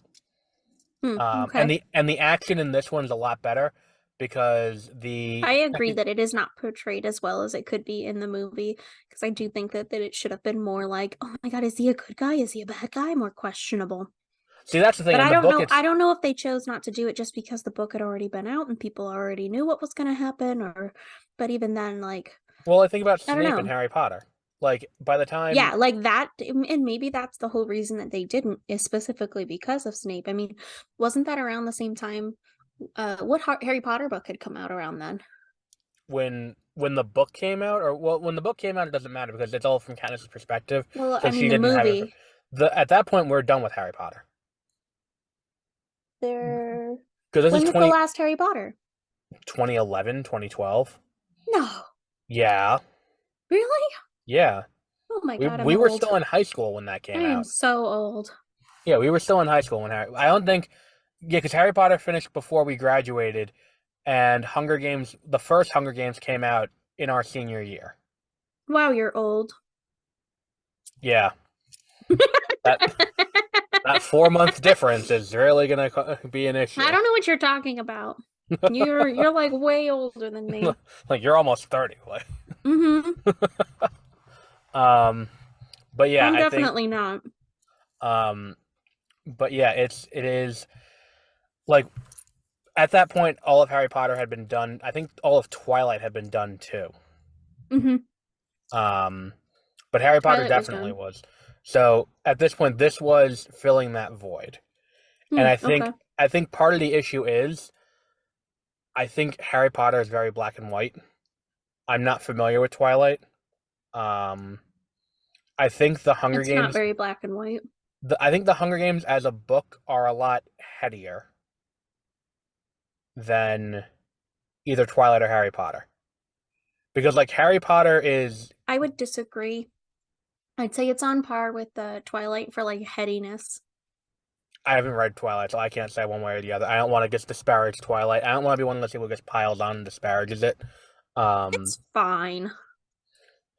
S2: Hmm,
S1: And
S2: okay.
S1: the action in this one's a lot better because
S2: I agree that it is not portrayed as well as it could be in the movie because I do think that it should have been more like, oh my God, is he a good guy? Is he a bad guy? More questionable.
S1: see that's the thing
S2: But
S1: in
S2: I
S1: the
S2: don't
S1: book
S2: know. I
S1: it's
S2: don't know if they chose not to do it just because the book had already been out and people already knew what was going to happen, or. But even then, like,
S1: well, I think about
S2: I don't
S1: Snape and
S2: know.
S1: Harry Potter. Like by the time
S2: Yeah, like that, and maybe that's the whole reason that they didn't, is specifically because of Snape. I mean, wasn't that around the same time? What Harry Potter book had come out around then?
S1: when the book came out, or well, when the book came out, it doesn't matter because it's all from Katniss's perspective,
S2: Well,
S1: so
S2: I
S1: she
S2: mean, the
S1: didn't have it.
S2: movie.
S1: The at that point we're done with Harry Potter
S2: There.
S1: because this is
S2: When was the last Harry Potter?
S1: 2011, 2012.
S2: No,
S1: Yeah,
S2: really?
S1: yeah.
S2: Oh my
S1: We
S2: God, I'm
S1: we were
S2: old.
S1: still in high school when that
S2: I
S1: came
S2: am
S1: out.
S2: so old.
S1: Yeah, we were still in high school when Harry. I don't think. Yeah, because Harry Potter finished before we graduated, and the first Hunger Games came out in our senior year.
S2: Wow, you're old.
S1: Yeah, that that 4 month difference is really gonna be an
S2: I
S1: issue.
S2: don't know what you're talking about. You're like way older than me.
S1: Like you're almost 30. Like,
S2: Mm-hmm.
S1: um, but yeah,
S2: I'm
S1: I think,
S2: definitely not.
S1: um, but yeah, it is like at that point, all of Harry Potter had been done. I think all of Twilight had been done too.
S2: Mm-hmm.
S1: Um, but Harry Potter
S2: Twilight was
S1: definitely
S2: done.
S1: was. So at this point, this was filling that void. And
S2: Hmm, okay.
S1: I think part of the issue is I think Harry Potter is very black and white. I'm not familiar with Twilight. Um, I think the Hunger
S2: It's not
S1: Games,
S2: very black and white.
S1: I think the Hunger Games as a book are a lot headier than either Twilight or Harry Potter. Because like Harry Potter is,
S2: I would disagree. I'd say it's on par with the Twilight for like headiness.
S1: I haven't read Twilight, so I can't say one way or the other. I don't want to just disparage Twilight. I don't want to be one of those people who gets piled on and disparages it. Um,
S2: It's fine.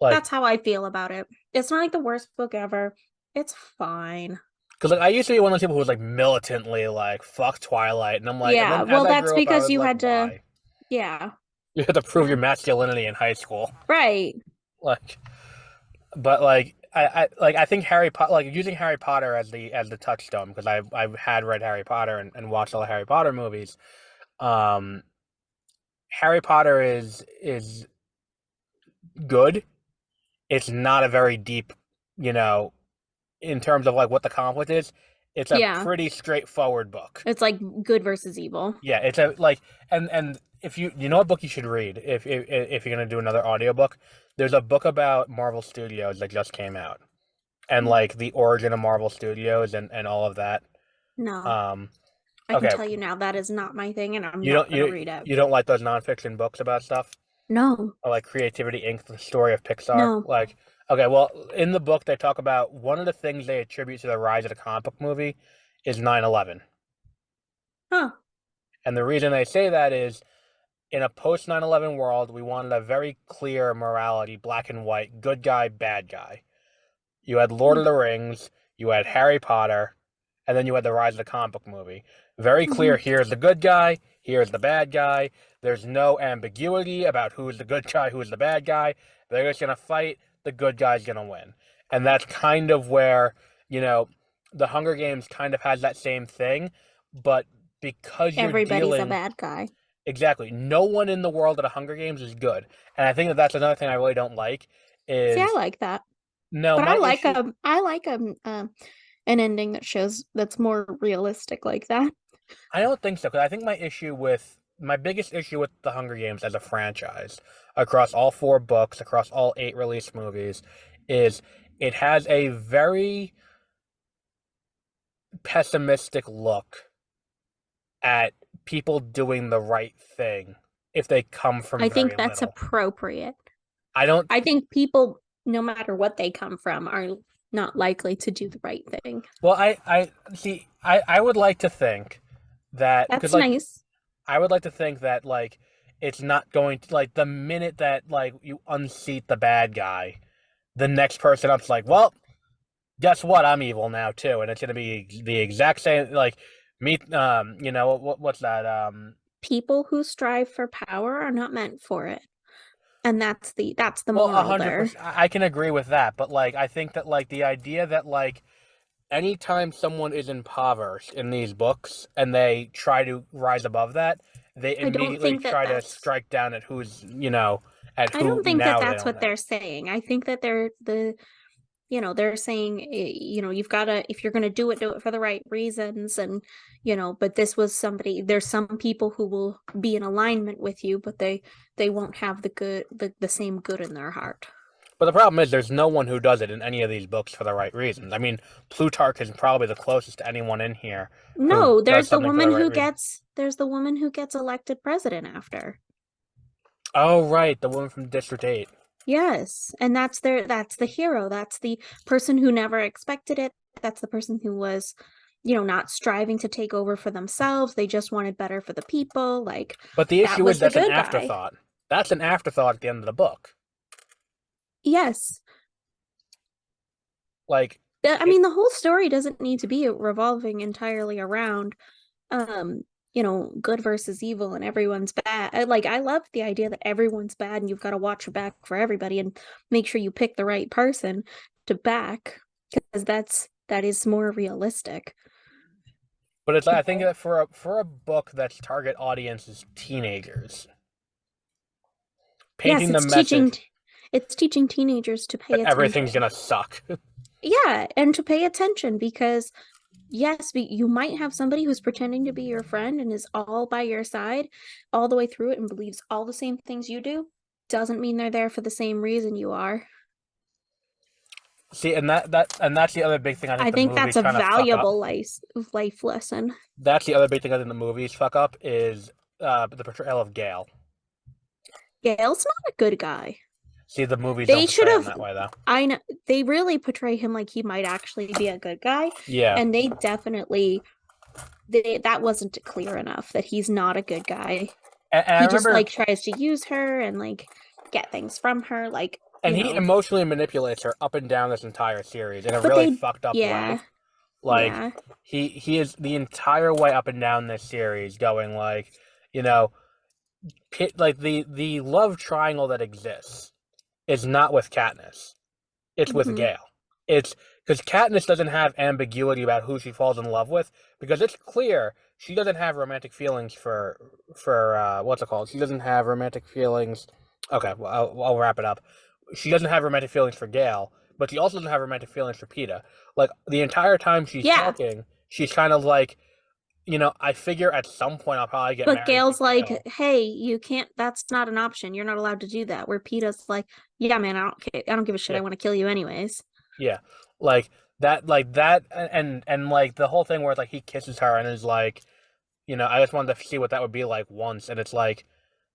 S1: like,
S2: That's how I feel about it. It's not like the worst book ever. It's fine.
S1: because like I used to be one of those people who was like militantly like fuck Twilight, and I'm like, and
S2: Yeah,
S1: then as
S2: well,
S1: I
S2: that's
S1: grew up, I
S2: because
S1: was
S2: you
S1: like,
S2: had to,
S1: why?
S2: yeah,
S1: You had to prove your
S2: yeah.
S1: masculinity in high school,
S2: Right.
S1: like, but like I think Harry Potter, like using Harry Potter as the touchstone because I've had read Harry Potter and watched all the Harry Potter movies. Um, Harry Potter is good. It's not a very deep, you know, in terms of like what the conflict is. It's a
S2: Yeah.
S1: pretty straightforward book.
S2: It's like good versus evil.
S1: Yeah, it's a like and if you know what book you should read if you're gonna do another audiobook, there's a book about Marvel Studios that just came out and
S2: Mm,
S1: like the origin of Marvel Studios and all of that.
S2: no,
S1: Um,
S2: I can
S1: okay,
S2: tell you now that is not my thing and I'm
S1: you
S2: not
S1: don't
S2: gonna read it.
S1: you don't like those nonfiction books about stuff
S2: No,
S1: or like Creativity Inc., the story of Pixar.
S2: no.
S1: Like, okay, well, in the book they talk about one of the things they attribute to the rise of the comic book movie is 9/11.
S2: Huh.
S1: And the reason they say that is in a post 9/11 world, we wanted a very clear morality, black and white, good guy, bad guy. You had Lord of the Rings, you had Harry Potter, and then you had the Rise of the comic book movie. Very
S2: Mm-hmm.
S1: clear, here's the good guy, here's the bad guy. There's no ambiguity about who's the good guy, who's the bad guy. They're just gonna fight, the good guy's gonna win. And that's kind of where, you know, the Hunger Games kind of has that same thing, but because you're
S2: Everybody's a
S1: dealing
S2: bad guy.
S1: exactly, no one in the world of the Hunger Games is good. And I think that that's another thing I really don't like
S2: See, I
S1: is
S2: like that.
S1: no,
S2: But
S1: my issue
S2: I like an ending that shows that's more realistic like that.
S1: I don't think so, because I think my biggest issue with the Hunger Games as a franchise, across all four books, across all eight released movies, is it has a very pessimistic look at people doing the right thing if they come from
S2: I think
S1: very
S2: that's
S1: little.
S2: appropriate.
S1: I don't,
S2: I think people, no matter what they come from, are not likely to do the right thing.
S1: well, I see, I would like to think that, because
S2: That's
S1: like,
S2: nice.
S1: I would like to think that, like, it's not going to, like, the minute that, like, you unseat the bad guy, the next person up's like, well, guess what? I'm evil now too, and it's gonna be the exact same. Like me, what's that?
S2: People who strive for power are not meant for it. And that's the
S1: Well,
S2: moral there.
S1: 100%. I can agree with that, but like, I think that like the idea that like anytime someone is impoverished in these books and they try to rise above that, they
S2: I don't
S1: immediately
S2: think that
S1: try to
S2: that's
S1: strike down at at
S2: I
S1: who
S2: don't think that
S1: now they
S2: that's
S1: don't
S2: what
S1: have.
S2: they're saying. I think that they're saying, you've got to, if you're going to do it for the right reasons. And, but this was somebody, there's some people who will be in alignment with you, but they won't have the same good in their heart.
S1: But the problem is, there's no one who does it in any of these books for the right reasons. I mean, Plutarch is probably the closest to anyone in here who
S2: No,
S1: does something for the right reason.
S2: there's the woman who gets elected president after.
S1: Oh, right, the woman from District 8.
S2: Yes, and that's the hero. That's the person who never expected it. That's the person who was, not striving to take over for themselves. They just wanted better for the people. Like
S1: But the
S2: that
S1: issue is
S2: was the
S1: that's an
S2: good guy.
S1: afterthought. That's an afterthought at the end of the book.
S2: Yes.
S1: Like,
S2: I
S1: it,
S2: mean, the whole story doesn't need to be revolving entirely around um, good versus evil and everyone's bad. I love the idea that everyone's bad and you've got to watch your back for everybody and make sure you pick the right person to back because that is more realistic.
S1: but it's I think that for a book that's target audience is teenagers,
S2: Yes,
S1: painting the message
S2: it's teaching teenagers to
S1: that
S2: pay
S1: everything's
S2: attention.
S1: gonna suck.
S2: Yeah, and to pay attention because yes, you might have somebody who's pretending to be your friend and is all by your side all the way through it and believes all the same things you do. Doesn't mean they're there for the same reason you are.
S1: See, and that's the other big thing I think
S2: I
S1: the
S2: think that's
S1: movies
S2: a
S1: kind of fuck up.
S2: valuable life lesson.
S1: That's the other big thing I think the movies fuck up is the portrayal of Gale.
S2: Gale's not a good guy.
S1: See, the movies don't
S2: They should
S1: portray him
S2: have
S1: that way though.
S2: I know they really portray him like he might actually be a good guy,
S1: Yeah,
S2: and they definitely that wasn't clear enough that he's not a good guy.
S1: and I
S2: He just
S1: remember,
S2: like tries to use her and like get things from her, like,
S1: and he emotionally manipulates her up and down this entire series in a
S2: but
S1: really
S2: they
S1: fucked up way.
S2: yeah,
S1: Like
S2: yeah.
S1: he is the entire way up and down this series going like, you know, like the love triangle that exists is not with Katniss. It's with
S2: Hmm.
S1: Gale. It's because Katniss doesn't have ambiguity about who she falls in love with because it's clear she doesn't have romantic feelings for what's it called? She doesn't have romantic feelings. Okay, well I'll wrap it up. She doesn't have romantic feelings for Gale, but she also doesn't have romantic feelings for Peeta. Like the entire time she's
S2: Yeah.
S1: talking, she's kind of like, I figure at some point I'll probably get
S2: But
S1: married to
S2: Gail's like,
S1: Gale.
S2: hey, you can't, that's not an option. You're not allowed to do that. Where Peeta's like, yeah, man, I don't care. I don't give a shit.
S1: Yeah,
S2: I want to kill you anyways.
S1: yeah, like that, and like the whole thing where like he kisses her and is like, I just wanted to see what that would be like once, and it's like,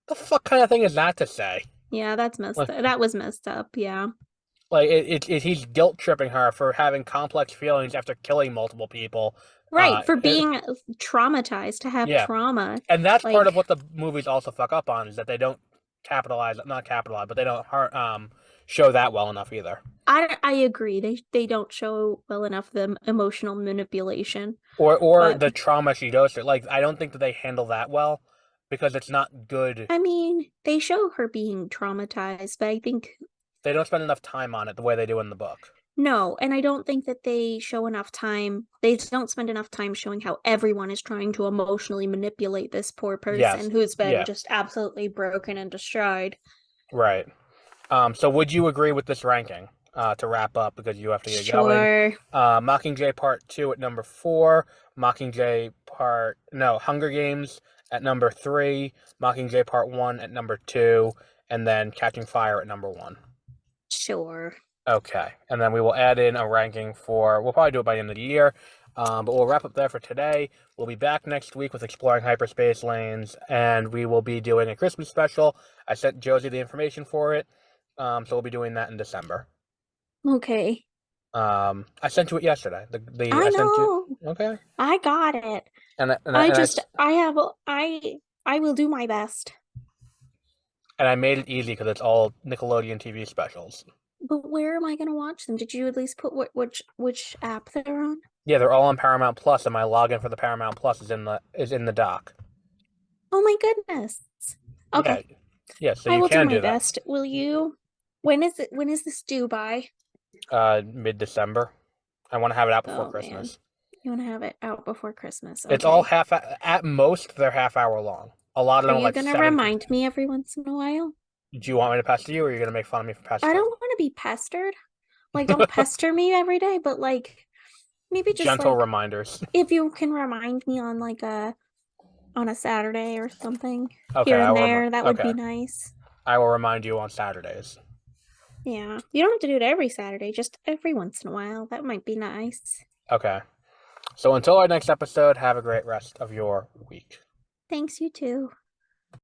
S1: the fuck kind of thing is that to say?
S2: Yeah, that's messed
S1: Like,
S2: up. That was messed up. Yeah.
S1: Like he's guilt tripping her for having complex feelings after killing multiple people.
S2: Right, for being traumatized, to have
S1: Yeah,
S2: trauma.
S1: and that's part of
S2: Like
S1: what the movies also fuck up on is that they don't not capitalize, but they don't show that well enough either.
S2: I agree. They don't show well enough the emotional manipulation.
S1: Or
S2: But
S1: the trauma she goes through. Like I don't think that they handle that well because it's not good.
S2: I mean, they show her being traumatized, but I think
S1: They don't spend enough time on it the way they do in the book.
S2: no, and I don't think that they show enough time. They don't spend enough time showing how everyone is trying to emotionally manipulate this poor person
S1: Yes.
S2: who's been
S1: Yeah.
S2: just absolutely broken and destroyed.
S1: Right. So would you agree with this ranking to wrap up because you have to get going?
S2: Sure,
S1: Mockingjay Part 2 at number 4, Hunger Games at number 3, Mockingjay Part 1 at number 2, and then Catching Fire at number 1.
S2: sure.
S1: Okay, and then we will add in a ranking we'll probably do it by the end of the year, but we'll wrap up there for today. We'll be back next week with Exploring Hyperspace Lanes, and we will be doing a Christmas special. I sent Josie the information for it, so we'll be doing that in December.
S2: Okay.
S1: I sent you it yesterday.
S2: I
S1: I sent you.
S2: know.
S1: Okay,
S2: I got it.
S1: and I, and I,
S2: I
S1: and I
S2: just
S1: s-
S2: I have I will do my best.
S1: and I made it easy because it's all Nickelodeon TV specials.
S2: But where am I going to watch them? Did you at least put which app they're on?
S1: Yeah, they're all on Paramount Plus, and my login for the Paramount Plus is in the dock.
S2: Oh my goodness.
S1: Yeah,
S2: Okay.
S1: yeah. So
S2: I
S1: you
S2: will do
S1: can
S2: my
S1: do that.
S2: best. Will you? When is this due by?
S1: Mid-December. I want to have it out before
S2: Oh man.
S1: Christmas.
S2: You want to have it out before Christmas.
S1: It's all
S2: Okay.
S1: at most they're half-hour long. A lot of
S2: Are
S1: them are
S2: you
S1: like
S2: going to
S1: 17.
S2: remind me every once in a while?
S1: Do you want me to pester you, or are you gonna make fun of me for
S2: I
S1: pestering?
S2: don't want to be pestered. Like, don't pester me every day, but like maybe just
S1: Gentle
S2: like
S1: reminders.
S2: if you can remind me on like a Saturday or something
S1: Okay,
S2: here and there, that would
S1: Okay,
S2: be nice.
S1: I will remind you on Saturdays.
S2: Yeah. You don't have to do it every Saturday, just every once in a while. That might be nice.
S1: Okay. So until our next episode, have a great rest of your week.
S2: Thanks, you too.